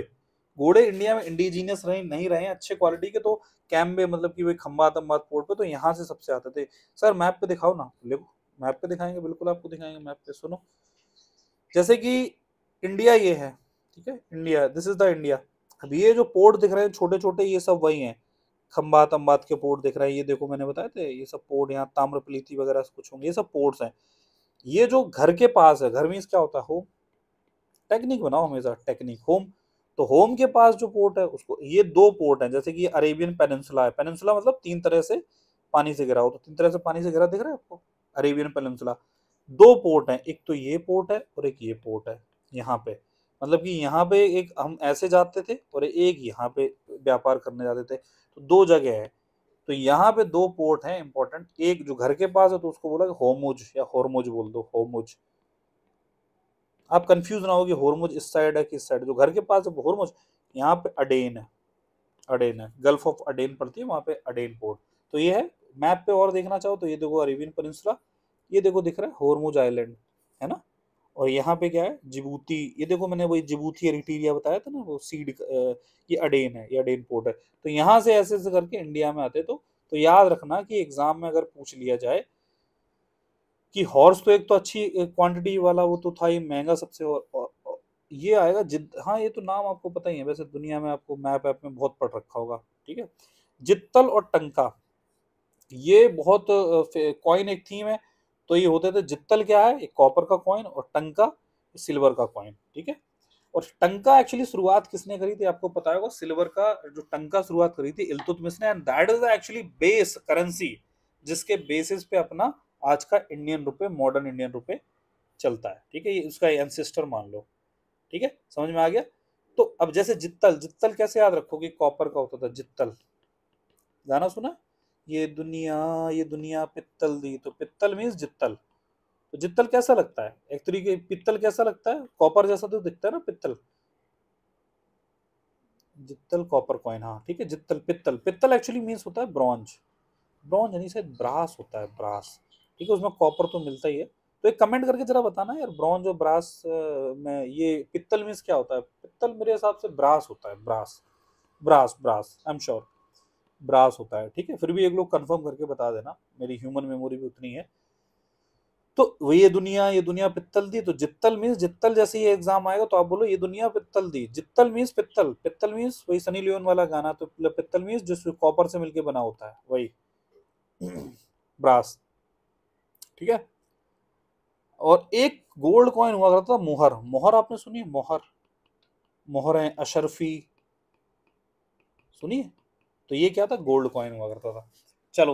घोड़े इंडिया में इंडिजीनियस रहे नहीं रहे अच्छे क्वालिटी के, तो कैम्बे मतलब कि वही खम्बात अम्बात पोर्ट पे, तो यहाँ से सबसे आते थे। सर मैप पे दिखाओ ना, देखो मैप पे दिखाएंगे, बिल्कुल आपको दिखाएंगे मैप पे। सुनो, जैसे कि इंडिया ये है, ठीक है, India, this is the India. अब ये जो पोर्ट दिख रहे हैं छोटे छोटे, ये सब वही हैं, खम्बात अम्बात के पोर्ट दिख रहे हैं, ये देखो मैंने बताया थे, ये सब पोर्ट, यहाँ ताम्रपलिति वगैरह कुछ होंगे, ये सब पोर्ट्स हैं। ये जो घर के पास है, घर मीन्स क्या होता है? होम। टेक्निक बनाओ हमेशा, टेक्निक, होम। तो होम के पास जो पोर्ट है उसको, ये दो पोर्ट है, जैसे कि ये अरेबियन पेनिनसुला है। पेनिनसुला मतलब तीन तरह से पानी से घिरा हो, तो तीन तरह से पानी से घिरा दिख रहा है आपको, अरेबियन पेनिनसुला। दो पोर्ट है, एक तो ये पोर्ट है और एक ये पोर्ट है यहाँ पे। मतलब कि यहाँ पे एक हम ऐसे जाते थे और एक यहाँ पे व्यापार करने जाते थे, तो दो जगह है। तो यहाँ पे दो पोर्ट हैं इंपॉर्टेंट, एक जो घर के पास है तो उसको बोला होमुज या होरमुज बोल दो, होमुज। आप कंफ्यूज ना हो कि होरमुज इस साइड है कि इस साइड, जो घर के पास है वो होरमुज। यहाँ पे अडेन है, अडेन है, गल्फ ऑफ अडेन पड़ती है वहां पे, अडेन पोर्ट। तो ये है, मैप पे और देखना चाहो तो ये देखो अरेबियन पेनिनसुला, ये देखो दिख रहा है होरमुज आइलैंड, है ना। और यहाँ पे क्या है? जिबूती, ये देखो मैंने वही जिबूती एरिटीरिया बताया था ना, वो सीड, ये अडेन है, ये अडेन पोर्ट है। तो यहाँ से ऐसे ऐसे करके इंडिया में आते। तो याद रखना कि एग्जाम में अगर पूछ लिया जाए कि हॉर्स तो एक तो अच्छी क्वांटिटी वाला वो तो था ही महंगा सबसे, और ये आएगा जिद, हाँ ये तो नाम आपको पता ही है वैसे, दुनिया में आपको मैप ऐप में बहुत पढ़ रखा होगा, ठीक है। जित्तल और टंका, ये बहुत कॉइन एक थीम है। तो ये होते थे, जित्तल क्या है? एक कॉपर का कॉइन, और टंका सिल्वर का कॉइन, ठीक है। और टंका एक्चुअली शुरुआत किसने करी थी आपको पता होगा? सिल्वर का जो टंका शुरुआत करी थी इल्तुतमिश ने, and that is actually base currency जिसके बेसिस पे अपना आज का इंडियन रुपए, मॉडर्न इंडियन रुपए चलता है, ठीक है। ये उसका एंसेस्टर मान लो, ठीक है, समझ में आ गया। तो अब जैसे जित्तल, जित्तल कैसे याद रखोगे? कॉपर का होता था जित्तल, गाना सुना, ये दुनिया पित्तल दी, तो पित्तल मीन्स जित्तल। तो जित्तल कैसा लगता है? एक तरीके पित्तल कैसा लगता है? कॉपर जैसा तो दिखता है ना पित्तल। जित्तल कॉपर कॉइन, हाँ ठीक है, जित्तल, पित्तल, पित्तल एक्चुअली मीन्स होता है ब्रॉन्ज। ब्रॉन्ज यानी शायद ब्रास होता है, ब्रास, ठीक है, उसमें कॉपर तो मिलता ही है। तो एक कमेंट करके जरा बताना यार, ब्रॉन्ज और ब्रास में ये पित्तल मीन्स क्या होता है? पित्तल मेरे हिसाब से ब्रास होता है, brass, brass, brass, I am sure brass होता है, ठीक है। फिर भी एक लोग कंफर्म करके बता देना, मेरी ह्यूमन मेमोरी भी उतनी है। तो वो ये दुनिया पित्तल दी, तो जित्तल मीन्स, जित्तल जैसे ये एग्जाम आएगा तो आप बोलो ये दुनिया पित्तल दी। जित्तल मीन्स पित्तल, पित्तल मीन्स वही सनी लियोन वाला गाना, तो पित्तल मीन्स जो कॉपर से मिलके बना होता है वही ब्रास, ठीक है। और एक गोल्ड कॉइन हुआ करता था मोहर, मोहर आपने सुनी है? मोहर, मोहर है अशरफी, सुनिए। तो ये क्या था? गोल्ड कॉइन हुआ करता था। चलो,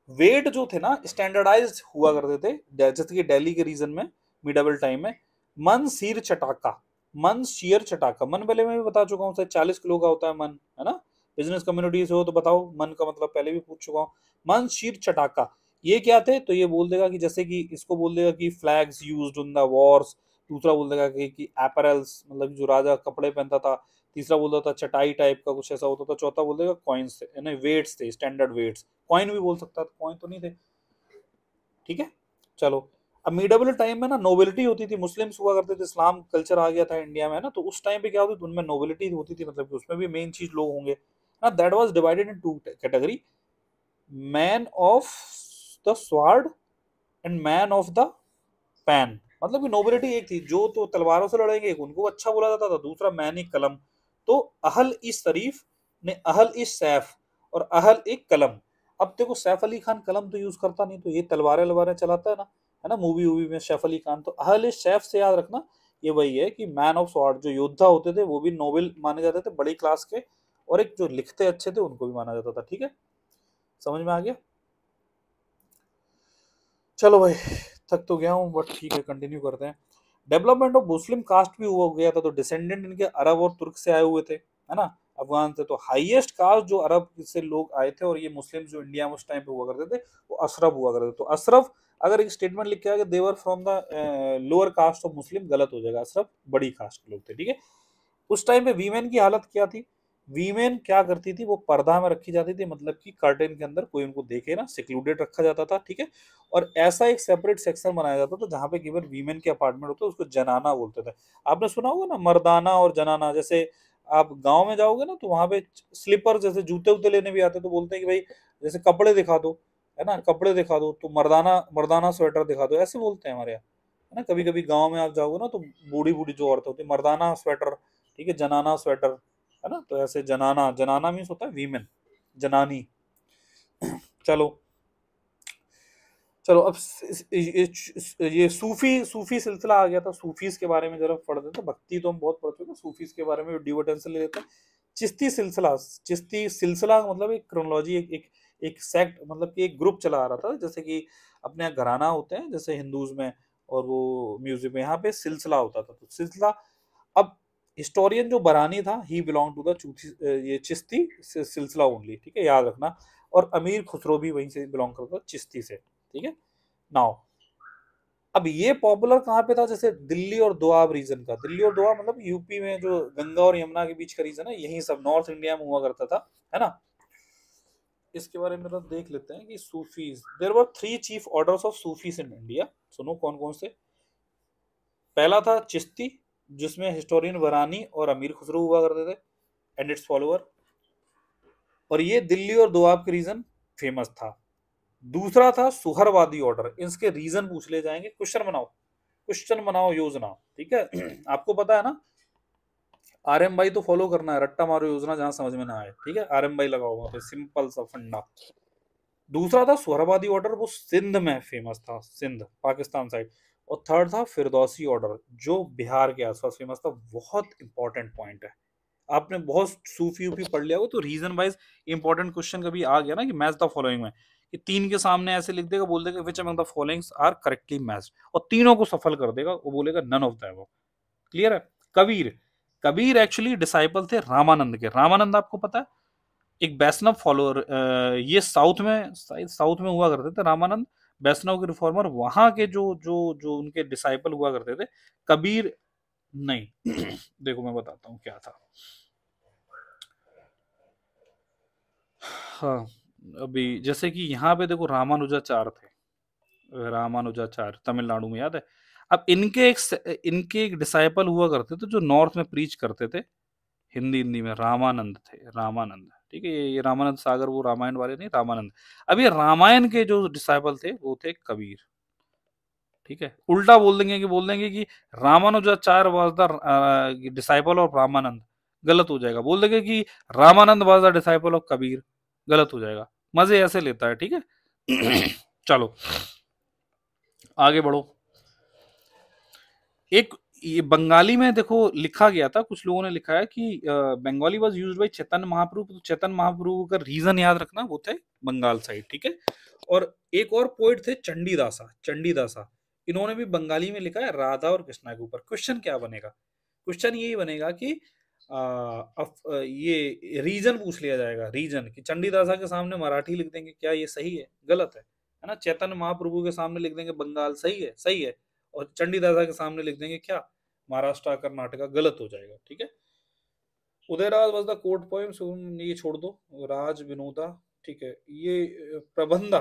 वेट जो थे ना स्टैंडर्डाइज्ड हुआ करते थे, जैसे कि दिल्ली के रीजन में मिडाबल टाइम में, मन सीर चटाका, मन शेयर चटाका, मन पहले मैं भी बता चुका हूँ, 40 किलो का होता है मन, है ना। बिजनेस कम्युनिटी से हो तो बताओ मन का मतलब, पहले भी पूछ चुका हूँ। मन शीर चटाका, ये क्या थे? तो ये बोल देगा कि जैसे कि इसको बोल देगा कि flags used in the Wars. दूसरा बोल देगा कि एपरल्स, मतलब जो राजा कपड़े पहनता था। तीसरा बोलता था चटाई टाइप का कुछ ऐसा होता था। चौथा बोल देगा कॉइन्स थे, यानी वेट्स थे, स्टैंडर्ड वेट्स। कॉइन भी बोल सकता था, कॉइन तो नहीं थे, ठीक है। चलो, अब मिडाबल टाइम में ना नोबिलिटी होती थी, मुस्लिम्स हुआ करते थे, इस्लाम कल्चर आ गया था इंडिया में, है ना। तो उस टाइम पे क्या होती थी, उनमें नोबिलिटी होती थी, मतलब कि उसमें भी मेन चीज लोग होंगे ना। That was divided in two category, man of the sword and man of the pen. मतलब कि नोबिलिटी एक थी, जो तो तलवारों से लड़ेंगे, एक उनको अच्छा बोला जाता था, दूसरा मैन ई कलम। तो अहल ई शरीफ ने अहल ई सैफ और अहल ई कलम। अब देखो सैफ अली खान कलम तो यूज करता नहीं, तो ये तलवारें वलवारें चलाता है ना मूवी वूवी में सैफ अली खान। तो अहल ई सैफ से याद रखना, ये वही है कि मैन ऑफ स्वॉर्ड, जो योद्धा होते थे वो भी नोबेल माने जाते थे, बड़ी क्लास के। और एक जो लिखते अच्छे थे उनको भी माना जाता था। ठीक है, समझ में आ गया? चलो भाई, थक तो गया हूँ, बट ठीक है, कंटिन्यू करते हैं। डेवलपमेंट ऑफ मुस्लिम कास्ट भी हुआ गया था, तो डिसेंडेंट इनके अरब और तुर्क से आए हुए थे, है ना, अफगान से। तो हाईएस्ट कास्ट जो अरब से लोग आए थे, और ये मुस्लिम जो इंडिया में उस टाइम पे हुआ करते थे, वो अशरफ हुआ करते थे। तो अशरफ, अगर एक स्टेटमेंट लिख के आगे they were from the lower caste of Muslim, गलत हो जाएगा, अशरफ बड़ी कास्ट के लोग थे। ठीक है, उस टाइम पे वीमेन की हालत क्या थी? वीमेन क्या करती थी, वो पर्दा में रखी जाती थी, मतलब कि कर्टेन के अंदर कोई उनको देखे ना, सिक्लूडेड रखा जाता था। ठीक है, और ऐसा एक सेपरेट सेक्शन बनाया जाता था जहां पे केवल वीमेन के अपार्टमेंट होते, उसको जनाना बोलते थे। आपने सुना होगा ना, मर्दाना और जनाना। जैसे आप गांव में जाओगे ना, तो वहां पे स्लीपर, जैसे जूते उते लेने भी आते, तो बोलते हैं कि भाई जैसे कपड़े दिखा दो, है ना, कपड़े दिखा दो, तो मर्दाना मर्दाना स्वेटर दिखा दो, ऐसे बोलते हैं हमारे यहाँ, है ना। कभी कभी गांव में आप जाओगे ना, तो बूढ़ी बूढ़ी जो औरतें होती है, मर्दाना स्वेटर, ठीक है, जनाना स्वेटर, है ना। तो ऐसे जनाना, जनाना मीन्स होता है वीमेन, जनानी। चलो, चलो अब ये सूफी सूफी सिलसिला आ गया था। सूफीज के बारे में जरा पढ़ देते हैं। भक्ति तो हम बहुत पढ़ चुके हैं, सूफीज के बारे में ड्यू अटेंशन ले लेते हैं। चिश्ती सिलसिला, चिश्ती सिलसिला मतलब एक क्रोनोलॉजी, एक सेक्ट, मतलब कि एक ग्रुप चला आ रहा था। जैसे कि अपने यहाँ घराना होते हैं जैसे हिंदूज में, और वो म्यूजिक में, यहाँ पे सिलसिला होता था। तो सिलसिला, अब हिस्टोरियन जो बरानी था, ही बिलोंग टू द ये चिश्ती सिलसिला ओनली। ठीक है, याद रखना। और अमीर खुसरो भी वहीं से बिलोंग करता था, चिश्ती से। ठीक है, नाउ अब ये पॉपुलर कहाँ पे था? जैसे दिल्ली और दोआब रीजन का। दिल्ली और दोआब मतलब यूपी में जो गंगा और यमुना के बीच का रीजन है, यही सब नॉर्थ इंडिया में हुआ करता था, है ना। इसके बारे में तो देख लेते हैं कि sufis, there were 3 chief orders of sufis in India. सुनो कौन कौन से। पहला था चिश्ती, जिसमें हिस्टोरियन वरानी और अमीर खुसरो हुआ करते थे, एंड इट्स फॉलोअर। और ये दिल्ली और दोआब के रीजन फेमस था। दूसरा था सुहरवादी ऑर्डर। इसके रीजन पूछ ले जाएंगे। क्वेश्चन बनाओ, क्वेश्चन बनाओ योजना। ठीक है, आपको पता है ना, आरएम भाई तो फॉलो करना है, रट्टा मारो योजना जहां समझ में ना आए। ठीक है, आरएम भाई लगाओ वहां पे, सिंपल सा फंडा। दूसरा था सुहराबादी ऑर्डर, वो सिंध में फेमस था, सिंध पाकिस्तान साइड। और थर्ड था फिरदौसी ऑर्डर, जो बिहार के आसपास फेमस था। बहुत इंपॉर्टेंट पॉइंट है। आपने बहुत सूफी यूपी पढ़ लिया हो, तो रीजन वाइज इंपॉर्टेंट क्वेश्चन कभी आ गया ना कि मैच द फॉलोइंग में, कि 3 के सामने ऐसे लिख देगा, बोल देगा which among the followings are correctly matched, और तीनों को सफल कर देगा, वो बोलेगा none of the above. Clear है? कबीर, कबीर एक्चुअली डिसाइपल थे रामानंद के। रामानंद आपको पता है, एक वैष्णव फॉलोअर, ये साउथ में हुआ करते थे रामानंद, वैष्णव के रिफॉर्मर। वहां के जो जो जो उनके डिसाइपल हुआ करते थे। कबीर नहीं देखो मैं बताता हूँ क्या था। हाँ, अभी जैसे कि यहाँ पे देखो रामानुजाचार्य थे, रामानुजाचार्य तमिलनाडु में, याद है। अब इनके एक डिसाइपल हुआ करते थे जो नॉर्थ में प्रीच करते थे, हिंदी हिंदी में, रामानंद थे, रामानंद। ठीक है, ये रामानंद सागर, वो रामायण वाले नहीं, रामानंद। अब ये रामायण के जो डिसाइपल थे वो थे कबीर। ठीक है, उल्टा बोल देंगे कि Ramanujacharya was the disciple of Ramanand, गलत हो जाएगा। बोल देंगे कि Ramanand was the disciple of Kabir, गलत हो जाएगा। मजे ऐसे लेता है। ठीक है चलो आगे बढ़ो। एक ये बंगाली में देखो लिखा गया था, कुछ लोगों ने लिखा है कि बंगाली वाज यूज्ड बाय चेतन महाप्रभु। तो चेतन महाप्रभु का रीजन याद रखना, वो थे बंगाल साइड। ठीक है, और एक और पोइट थे चंडीदासा, चंडीदासा। इन्होंने भी बंगाली में लिखा है राधा और कृष्णा के ऊपर। क्वेश्चन क्या बनेगा? क्वेश्चन यही बनेगा कि ये रीजन पूछ लिया जाएगा, रीजन, कि चंडीदासा के सामने मराठी लिख देंगे, क्या ये सही है गलत है ना। चैतन्य महाप्रभु के सामने लिख देंगे बंगाल, सही है, सही है। और चंडीदासा के सामने लिख देंगे क्या, महाराष्ट्र कर्नाटका, गलत हो जाएगा। ठीक है, Udayraj was the court poem, ये छोड़ दो, राज विनोदा। ठीक है, ये प्रबंधा,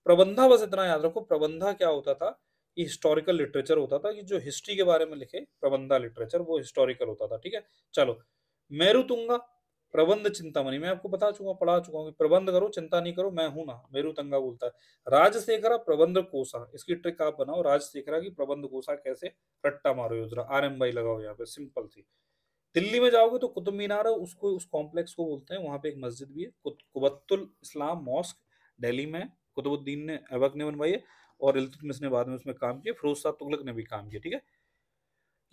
प्रबंधा बस इतना याद रखो। प्रबंधा क्या होता था? ये हिस्टोरिकल लिटरेचर होता था, कि जो हिस्ट्री के बारे में लिखे, प्रबंधा लिटरेचर, वो हिस्टोरिकल होता था। ठीक है, चलो मेरुतुंगा, प्रबंध चिंतामणि, मैं आपको बता चुका, पढ़ा चुका हूँ कि प्रबंध करो चिंता नहीं करो, मैं हूं ना, मेरुतंगा बोलता है। राजशेखरा प्रबंध कोसा, इसकी ट्रिक आप बनाओ, राजशेखरा की प्रबंध कोसा कैसे, रट्टा मारो योजना, आरएम भाई लगाओ यहाँ पे, सिंपल सी। दिल्ली में जाओगे तो कुतुब मीनार है, उसको, उस कॉम्प्लेक्स को बोलते हैं, वहां पे एक मस्जिद भी है, कुबत्तुल इस्लाम मॉस्क, दिल्ली में। कुतुबुद्दीन ने, ऐबक ने बनवाई है, और इल्तुतमिश ने बाद में उसमें काम किया, फिरोज शाह तुगलक ने भी काम किया। ठीक है,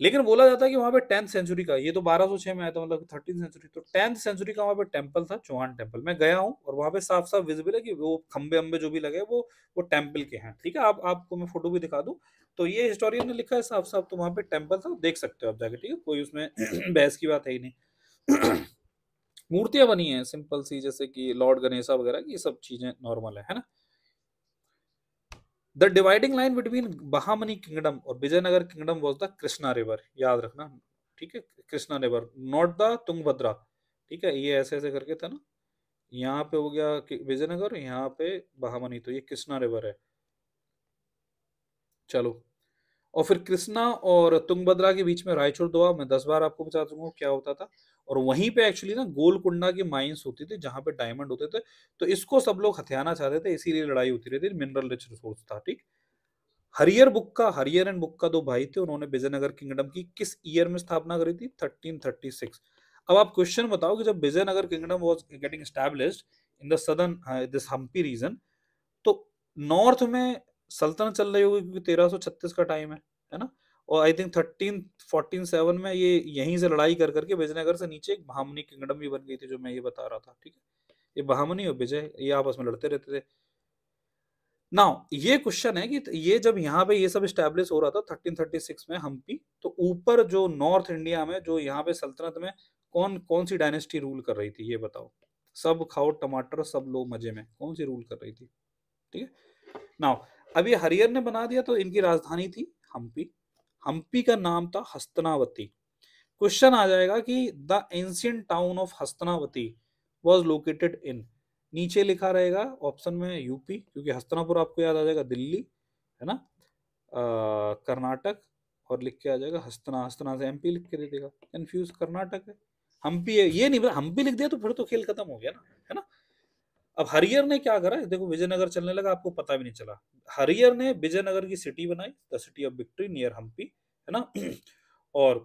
लेकिन बोला जाता है कि वहां पे 10th सेंचुरी का, ये तो 1206 में आया था, मतलब 13th सेंचुरी, तो 10th सेंचुरी का वहां पे टेम्पल था, चौहान टेम्पल। मैं गया हूँ और वहां पे साफ साफ विजिबल है कि वो खंबे अंबे जो भी लगे वो टेम्पल के हैं। ठीक है, आप आपको मैं फोटो भी दिखा दूं, तो ये हिस्टोरियन ने लिखा है साफ साफ, तो वहां पे टेम्पल था, देख सकते हो आप जाके। ठीक है, कोई उसमें बहस की बात है ही नहीं। मूर्तियां बनी हैं सिंपल सी, जैसे कि लॉर्ड गणेशा वगैरह की, ये सब चीजें नॉर्मल है ना। The dividing line between Bahmani kingdom और Vijayanagar kingdom was the Krishna river, याद रखना। ठीक है, Krishna river, not the Tungabhadra. ठीक है, ये ऐसे ऐसे करके था ना, यहाँ पे हो गया विजयनगर, यहाँ पे बहामनी, तो ये कृष्णा रिवर है। चलो, और फिर कृष्णा और तुंगभद्रा के बीच में रायचूर दोआ, मैं 10 बार आपको बता दूंगा क्या होता था। और वहीं पे एक्चुअली ना गोलकुंडा की माइंस होती थी, जहां पे डायमंड होते थे, तो इसको सब लोग हथियाना चाहते थे, इसीलिए लड़ाई होती रहती थी, मिनरल रिच रिसोर्स था। ठीक। हरियर एंड बुक्का दो भाई थे, उन्होंने विजयनगर किंगडम की किस ईयर में स्थापना करी थी? 1336। अब आप क्वेश्चन बताओ कि जब Vijayanagar kingdom was getting established in the southern this Hampi region, तो नॉर्थ में सल्तनत चल रही होगी, क्योंकि 1336 का टाइम है ना। और आई थिंक 1347 में ये यहीं से लड़ाई कर करके विजयनगर से नीचे एक बहामनी किंगडम भी बन गई थी, जो मैं ये बता रहा था। ठीक है, ये बहामनी और विजय ये आपस में लड़ते रहते थे। नाउ ये क्वेश्चन है कि ये जब यहाँ पे ये सब स्टैब्लिश हो रहा था 1336 में हम्पी, तो ऊपर जो नॉर्थ इंडिया में, जो यहाँ पे सल्तनत में कौन कौन सी डायनेस्टी रूल कर रही थी, ये बताओ। सब खाओ टमाटर, सब लो मजे में, कौन सी रूल कर रही थी? ठीक है, नाउ अब ये हरियर ने बना दिया, तो इनकी राजधानी थी हम्पी। हम्पी का नाम था हस्तनावती। क्वेश्चन आ जाएगा कि the ancient town of Hastinavati was located in, नीचे लिखा रहेगा ऑप्शन में यूपी, क्योंकि हस्तनापुर आपको याद आ जाएगा दिल्ली, है ना, कर्नाटक, और लिख के आ जाएगा हस्तना, हस्तना से एमपी लिख के दे देगा, कंफ्यूज कर्नाटक है। हम्पी है ये नहीं, हम्पी लिख दिया तो फिर तो खेल खत्म हो गया ना, है ना। अब हरियर ने क्या करा, देखो विजयनगर चलने लगा, आपको पता भी नहीं चला। हरियर ने विजयनगर की सिटी बनाई, the city of victory near Hampi, है ना। और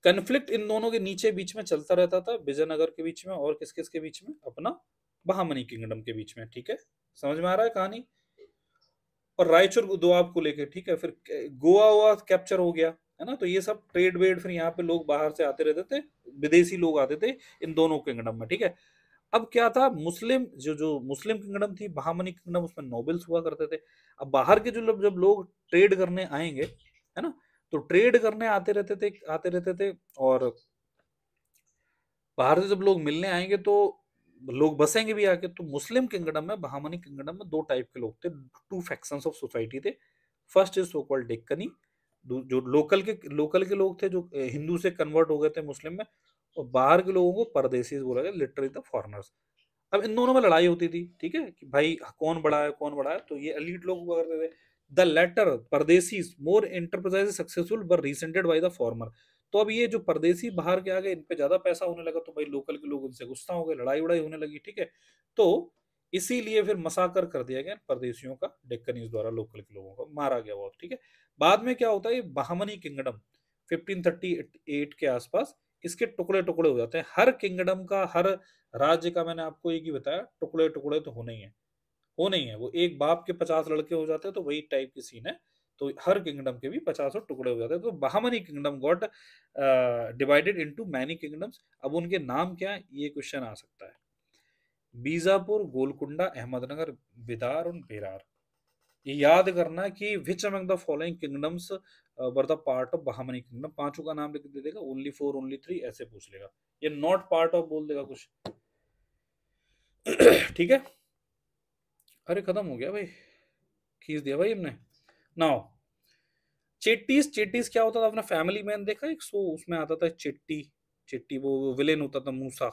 कन्फ्लिक्ट इन दोनों के नीचे बीच में चलता रहता था, विजयनगर के बीच में और किस किस के बीच में, अपना बहामनी किंगडम के बीच में। ठीक है, समझ में आ रहा है कहानी। और रायचूर दोआब को लेके, ठीक है, फिर गोवा हुआ कैप्चर हो गया, है ना। तो ये सब ट्रेड वेड, फिर यहाँ पे लोग बाहर से आते रहते थे, विदेशी लोग आते थे इन दोनों किंगडम में। ठीक है, अब क्या था, मुस्लिम जो जो मुस्लिम किंगडम थी बहामनी किंगडम, उसमें नोबल्स हुआ करते थे। अब बाहर के जो लोग, जब लोग ट्रेड करने आएंगे, है ना, तो ट्रेड करने आते रहते थे। और बाहर से जब लोग मिलने आएंगे, तो लोग बसेंगे भी आके, तो मुस्लिम किंगडम में, बहामनी किंगडम में दो टाइप के लोग थे, टू फैक्शंस ऑफ सोसाइटी थे। First is so called Deccani, जो लोकल के लोग थे, जो हिंदू से कन्वर्ट हो गए थे मुस्लिम में। और बाहर के लोगों को परदेसी बोला गया, लिटरली द फॉरेनर्स। अब इन दोनों में लड़ाई होती थी, ठीक है, कि भाई कौन बड़ा है कौन बड़ा है, तो ये एलीट लोग हुआ करते थे। द लेटर परदेसी मोर एंटरप्राइज सक्सेसफुल बर रिसेंटेड बाय द फॉर्मर। तो अब ये जो परदेसी बाहर के आ गए, इन पे ज्यादा पैसा होने लगा, तो भाई लोकल के लोग उनसे गुस्सा हो गए, लड़ाई उड़ाई होने लगी। ठीक है, तो इसीलिए फिर मसाकर कर दिया गया परदेशियों का, डेक्कनीज द्वारा लोकल के लोगों को मारा गया बहुत। ठीक है, बाद में क्या होता है, ये बहामनी किंगडम 1538 के आसपास इसके टुकड़े टुकड़े हो जाते हैं। हर किंगडम का, हर राज्य का, मैंने आपको एक ही बताया, टुकड़े टुकड़े तो होने ही है, होने ही है। वो एक बाप के 50 लड़के हो जाते हैं, तो वही टाइप की सीन है। तो हर किंगडम के भी 50 टुकड़े हो जाते हैं। तो Bahmani kingdom got divided into many kingdoms. अब उनके नाम क्या है, ये क्वेश्चन आ सकता है। बीजापुर, गोलकुंडा, अहमदनगर, बिदार और बेरार। ये याद करना कि which among the following kingdoms were the part of Bahmani kingdom. पांचों का नाम लिख दे देगा, ओनली 4 ओनली 3 ऐसे पूछ लेगा, ये नॉट पार्ट ऑफ बोल देगा कुछ। ठीक है, अरे खत्म हो गया भाई, खींच दिया भाई हमने। नाउ चेट्टीज, चेट्टीज क्या होता था, अपना फैमिली मैन देखा एक शो, उसमें आता था चिट्टी, चिट्टी वो विलेन होता था मूसा,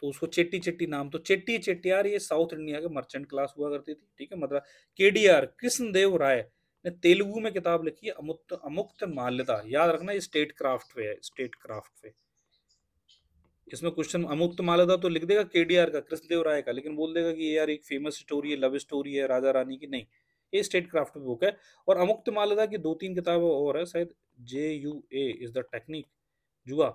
तो उसको चेट्टी चेट्टी नाम, तो चेट्टी चेट्टियार ये साउथ इंडिया के मर्चेंट क्लास हुआ करती थी। ठीक है, मतलब केडीआर कृष्णदेव राय ने तेलुगु में किताब लिखी है, अमुक्त अमुक्त माल्यदा, याद रखना ये स्टेट क्राफ्ट पे है, स्टेट क्राफ्ट पे। इसमें क्वेश्चन अमुक्त माल्यदा तो लिख देगा केडीआर का, कृष्णदेव राय का, लेकिन बोल देगा कि ये यार एक फेमस स्टोरी है, लव स्टोरी है राजा रानी की, नहीं, ये स्टेट क्राफ्ट बुक है। और अमुक्त माल्यदा की 2-3 किताबें और है शायद, JUA इज द टेक्निक, जुआ,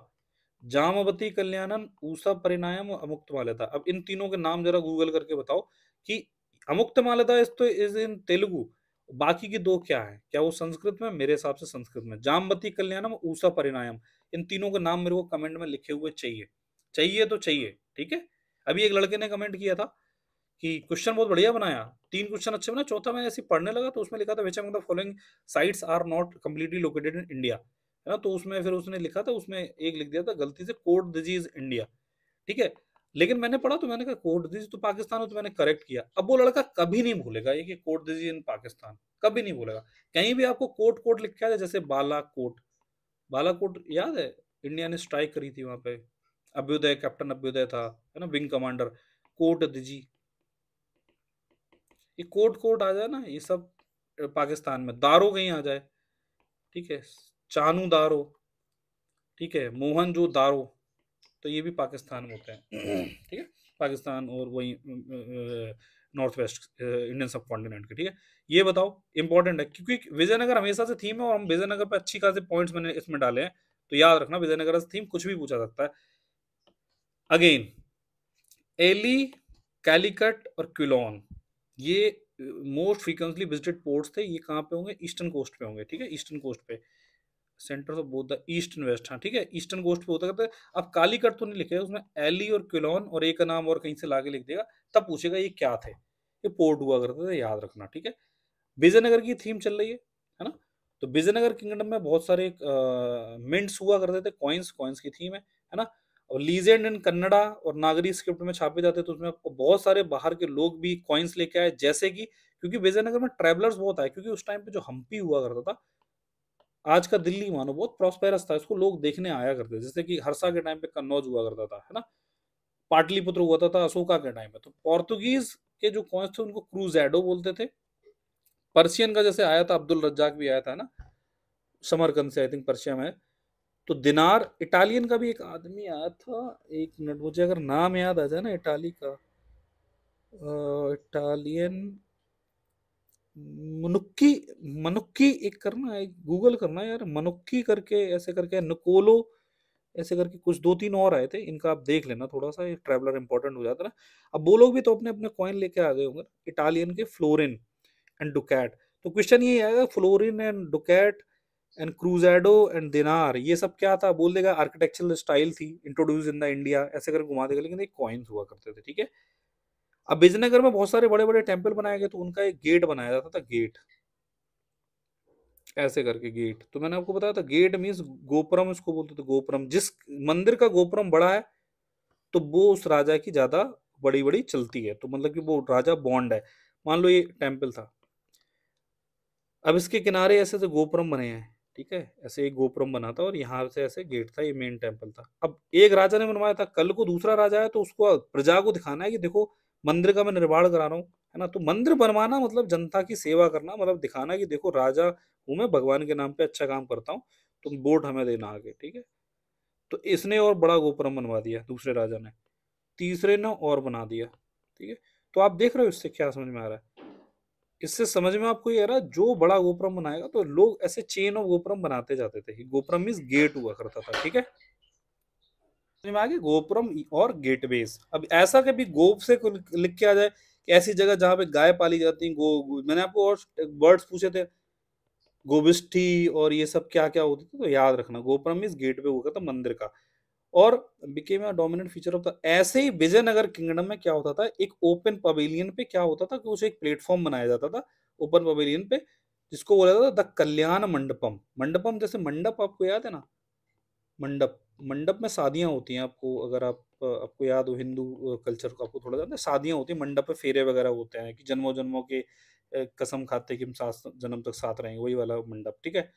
जामवती कल्याणन, ऊषा परिणाम और अमुक्त माल्यदा। अब इन तीनों के नाम जरा गूगल करके बताओ कि अमुक्त माल्यदा इज तो इज इन तेलुगु, बाकी की दो क्या है, क्या वो संस्कृत में? मेरे हिसाब से संस्कृत में। जामवती कल्याणम, ऊषा परिणायम, इन तीनों के नाम मेरे को कमेंट में लिखे हुए चाहिए, चाहिए तो चाहिए, ठीक है। अभी एक लड़के ने कमेंट किया था कि क्वेश्चन बहुत बढ़िया बनाया, 3 क्वेश्चन अच्छे बना, चौथा मैंने ऐसे ही पढ़ने लगा तो उसमें लिखा था which among the following sites are not completely located in India, है ना। तो उसमें फिर उसने लिखा था, उसमें एक लिख दिया था गलती से कोट दिस इंडिया, ठीक है। लेकिन मैंने पढ़ा तो मैंने कहा कोट दिस तो पाकिस्तान है, तो मैंने करेक्ट किया। अब वो लड़का कभी नहीं भूलेगा ये कि कोट दिस इन पाकिस्तान, कभी नहीं भूलेगा। कहीं भी आपको कोट कोट लिखा है, जैसे बालाकोट, बालाकोट याद है, इंडिया ने स्ट्राइक करी थी वहां पे, अभ्युदय, कैप्टन अभ्युदय था, है ना, विंग कमांडर। कोट दिजी, ये कोट कोट आ जाए ना, ये सब पाकिस्तान में। दारो कहीं आ जाए, ठीक है, चानू दारो, ठीक है, मोहन जो दारो, तो ये भी पाकिस्तान में होते हैं ठीक है, पाकिस्तान और वही नॉर्थ वेस्ट इंडियन सब कॉन्टिनेंट के, ठीक है। ये बताओ, इंपॉर्टेंट है क्योंकि विजयनगर हमेशा से थीम है और हम विजयनगर पे अच्छी खासी पॉइंट्स मैंने इसमें डाले हैं, तो याद रखना विजयनगर से थीम कुछ भी पूछा सकता है। अगेन, एली, कैलिकट और क्विलोन, ये मोस्ट फ्रीक्वेंटली विजिटेड पोर्ट्स थे। ये कहाँ पे होंगे? ईस्टर्न कोस्ट पे होंगे, ठीक है, ईस्टर्न कोस्ट पे। Centre of both the east and west, हाँ ठीक है, ईस्टर्न कोस्ट पे होता करता है। अब कालीकट तो नहीं लिखे उसमें, एली और क्विलोन और एक का नाम और कहीं से लाके लिख देगा, तब पूछेगा ये क्या थे, ये पोर्ट हुआ करते थे, याद रखना, ठीक है। विजयनगर की थीम चल रही है ना। तो विजयनगर किंगडम में बहुत सारे मिंट्स हुआ करते थे, कॉइन्स, कॉइन्स की थीम है ना। और लीजेंड इन कन्नड़ा और नागरी स्क्रिप्ट में छापे जाते, तो उसमें आपको बहुत सारे बाहर के लोग भी कॉइन्स लेके आए, जैसे कि क्योंकि विजयनगर में ट्रेवलर्स बहुत आए, क्योंकि उस टाइम पे जो हम्पी हुआ करता था, आज का दिल्ली मानो, बहुत प्रॉस्पेरस था, इसको लोग देखने आया करते थे। जैसे कि हर्षा के टाइम पे कन्नौज हुआ करता था, है ना, पाटलिपुत्र हुआ था अशोका के टाइम में। तो पोर्तुगीज के जो कॉइन्स थे उनको क्रूजेडो बोलते थे। पर्शियन का जैसे आया था, अब्दुल रज्जाक भी आया था ना, समरकंद से, आई थिंक पर्शिया में। तो दिनार, इटालियन का भी एक आदमी आया था, एक मिनट, मुझे अगर नाम याद आ जाए ना इटाली का, इटालियन, मनुक्की, मनुक्की एक करना है, गूगल करना यार, मनुक्की करके ऐसे करके, निकोलो ऐसे करके, कुछ दो तीन और आए थे, इनका आप देख लेना थोड़ा सा, ये ट्रैवलर इंपॉर्टेंट हो जाता है ना। अब वो लोग भी तो अपने अपने कॉइन लेके आ गए होंगे, इटालियन के फ्लोरिन एंड डुकैट। तो क्वेश्चन ये आएगा, फ्लोरिन एंड डुकैट एंड क्रूजेडो एंड दिनार, ये सब क्या था? बोल देगा आर्किटेक्चरल स्टाइल थी इंट्रोड्यूस इन द इंडिया, ऐसे करके घुमा देगा, लेकिन ये कॉइन्स हुआ करते थे, ठीक है। अब विजयनगर में बहुत सारे बड़े बड़े टेम्पल बनाए गए, तो उनका एक गेट बनाया जाता था, गेट ऐसे करके, गेट। तो मैंने आपको बताया था, गेट मीन्स गोपुरम, इसको बोलते थे गोपुरम। जिस मंदिर का गोपुरम बड़ा है, तो वो उस राजा की ज्यादा बड़ी बड़ी चलती है, तो मतलब कि वो राजा बॉन्ड है। मान लो ये टेम्पल था, अब इसके किनारे ऐसे से गोपुरम बने हैं, ठीक है, ऐसे एक गोपुरम बना था और यहाँ से ऐसे गेट था, ये मेन टेम्पल था। अब एक राजा ने बनवाया था, कल को दूसरा राजा है, तो उसको प्रजा को दिखाना है कि देखो मंदिर का मैं निर्माण करा रहा हूँ, है ना। तो मंदिर बनवाना मतलब जनता की सेवा करना, मतलब दिखाना कि देखो राजा हूं मैं, भगवान के नाम पे अच्छा काम करता हूँ, तुम वोट हमें देना आगे, ठीक है। तो इसने और बड़ा गोपुरम बनवा दिया दूसरे राजा ने, तीसरे ने और बना दिया, ठीक है। तो आप देख रहे हो इससे क्या समझ में आ रहा है? इससे समझ में आपको ये आ रहा है, जो बड़ा गोपुरम बनाएगा, तो लोग ऐसे चेन ऑफ गोपुरम बनाते जाते थे। गोपुरम मीन्स गेट हुआ करता था, ठीक है। समझ में आ गया, गोपुरम और गेटवेज। अब ऐसा कभी गोप से लिख के आ जाए कि ऐसी जगह जहां पे गाय पाली जाती है, मैंने आपको और वर्ड्स पूछे थे, गोबिष्ठी और ये सब क्या क्या होती थी, तो याद रखना, गोपुरम मीन्स गेटवे होगा था मंदिर का। और became a dominant feature of the, ऐसे ही विजयनगर किंगडम में क्या होता था, एक ओपन पवेलियन पे क्या होता था कि उसे एक प्लेटफॉर्म बनाया जाता था ओपन पवेलियन पे, जिसको बोला जाता था द कल्याण मंडपम। मंडपम जैसे मंडप, आपको याद है ना, मंडप, मंडप में शादियां होती हैं, आपको अगर आपको याद हो, हिंदू कल्चर को आपको थोड़ा जानते हैं, शादियां होती हैं मंडप पे, फेरे वगैरह होते हैं कि जन्मों जन्मों के कसम खाते हैं कि हम सात जन्म तक साथ रहेंगे, वही वाला मंडप, ठीक है।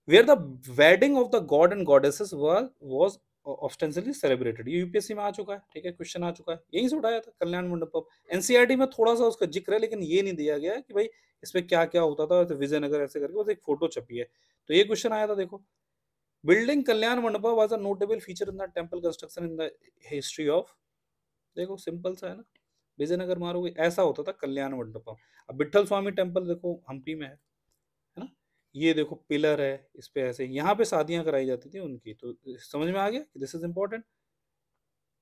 Where the wedding of the god and goddesses was ostensibly celebrated. ये यूपीएससी में आ चुका है, ठीक है, क्वेश्चन आ चुका है, यहीं से उठाया था कल्याण मंडपम। एनसीईआरटी में थोड़ा सा उसका जिक्र है, लेकिन ये नहीं दिया गया है कि भाई इसमें क्या क्या होता था, तो विजयनगर ऐसे करके बस एक फोटो छपी है। तो ये क्वेश्चन आया था, देखो, building Kalyan Mandapam was a notable feature in the temple construction in the history of, देखो सिंपल सा है ना, विजयनगर मारोगे ऐसा होता था कल्याण मंडपम। अब विठल स्वामी टेम्पल देखो हम्पी में है ना, ये देखो पिलर है, इस पे ऐसे यहाँ पे शादियां कराई जाती थी उनकी। तो समझ में आ गया कि दिस इज इंपॉर्टेंट,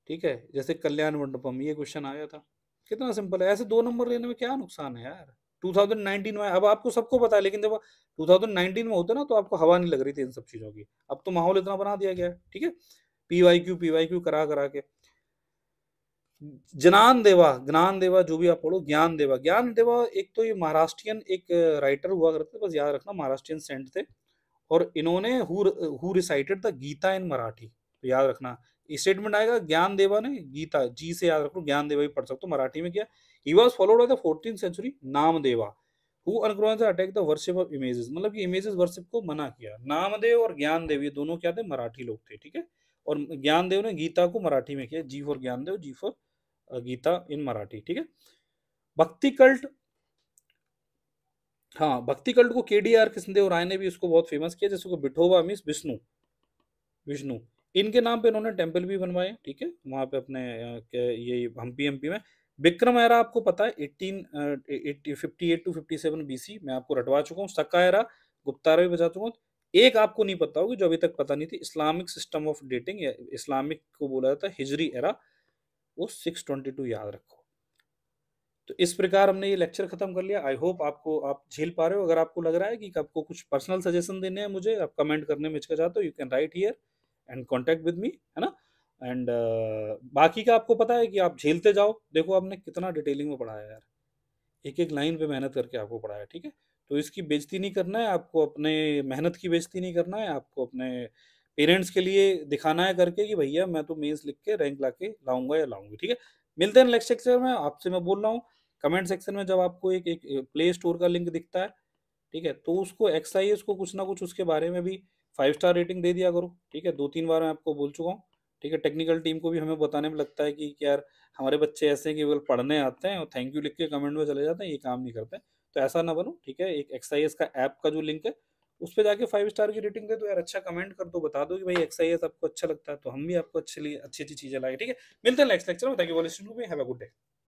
ठीक है। जैसे कल्याण मंडपम, ये क्वेश्चन आया था, कितना सिंपल है, ऐसे 2 नंबर लेने में क्या नुकसान है यार। 2019 में, अब आपको सबको पता है, लेकिन जब 2019 में होते ना तो आपको हवा नहीं लग रही थी इन सब चीजों की। अब तो माहौल इतना बना दिया गया है, ठीक है, पीवाईक्यू करा करा के। ज्ञान देवा जो भी आप पढ़ो, ज्ञान देवा एक तो ये महाराष्ट्रियन एक राइटर हुआ करते थे, बस याद रखना महाराष्ट्रियन सेंट थे। और इन्होंने who recited the Gita in Marathi, तो याद रखना स्टेटमेंट आएगा ज्ञान देवा ने गीता, जी से याद रखो, ज्ञान देवा ही पढ़ सकते हो मराठी में। क्या, he was followed by the 14th century Namdeva who अनक्रोज attack the worship of images, मतलब कि इमेजेस वर्शिप को मना किया। नामदेव और ज्ञानदेव ये दोनों क्या थे, मराठी लोग थे, ठीक है। और ज्ञानदेव ने गीता को मराठी में किया, G for Gyandev, G for Gita in Marathi, ठीक है। भक्ति कल्ट, हाँ भक्ति कल्ट को केडीआर कृष्णदेव राय ने भी उसको बहुत फेमस किया, जैसे को विठोबा मीन्स विष्णु, विष्णु इनके नाम पे इन्होंने टेम्पल भी बनवाए, ठीक है, वहां पे अपने ये हम्पी एमपी में। विक्रम एरा आपको पता है 1858 टू 57 बीसी, मैं आपको रटवा चुका हूँ। सक्का एरा, गुप्ता एरा भी बता चुका हूँ। एक आपको नहीं पता होगी जो अभी तक पता नहीं थी, इस्लामिक सिस्टम ऑफ डेटिंग, या इस्लामिक को बोला जाता है हिजरी एरा, वो 622 याद रखो। तो इस प्रकार हमने ये लेक्चर खत्म कर लिया। आई होप आपको, आप झेल पा रहे हो। अगर आपको लग रहा है कि आपको कुछ पर्सनल सजेशन देने हैं मुझे, आप कमेंट करने में हिचकिचाते हो, you can write here and contact with me, है ना। एंड बाकी का आपको पता है कि आप झेलते जाओ। देखो आपने कितना डिटेलिंग में पढ़ाया यार, एक एक लाइन पे मेहनत करके आपको पढ़ाया, ठीक है। तो इसकी बेइज्जती नहीं करना है आपको, अपने मेहनत की बेइज्जती नहीं करना है आपको, अपने पेरेंट्स के लिए दिखाना है करके कि भैया मैं तो मेंस लिख के रैंक लाके लाऊंगा या लाऊंगी, ठीक है। मिलते हैं नेक्स्ट लेक्चर में। आपसे मैं बोल रहा हूँ, कमेंट सेक्शन में जब आपको एक एक प्ले स्टोर का लिंक दिखता है, ठीक है, तो उसको एक्सआईएस को कुछ ना कुछ उसके बारे में भी 5 स्टार रेटिंग दे दिया करो, ठीक है। 2-3 बार मैं आपको बोल चुका हूँ, ठीक है। टेक्निकल टीम को भी हमें बताने में लगता है कि यार हमारे बच्चे ऐसे हैं कि केवल पढ़ने आते हैं और थैंक यू लिख के कमेंट में चले जाते हैं, ये काम नहीं करते हैं। तो ऐसा ना बनो, ठीक है। एक एक्सआईएस का ऐप का जो लिंक है उस पर जाके 5 स्टार की रेटिंग दे दो यार, अच्छा कमेंट कर दो, बता दो कि भाई एक्सआईएस आपको अच्छा लगता है, तो हम भी आपको अच्छी अच्छी चीजें लाए, ठीक है। मिलते हैं नेक्स्ट लेक्चर में। Thank you for listening to me, have a good day.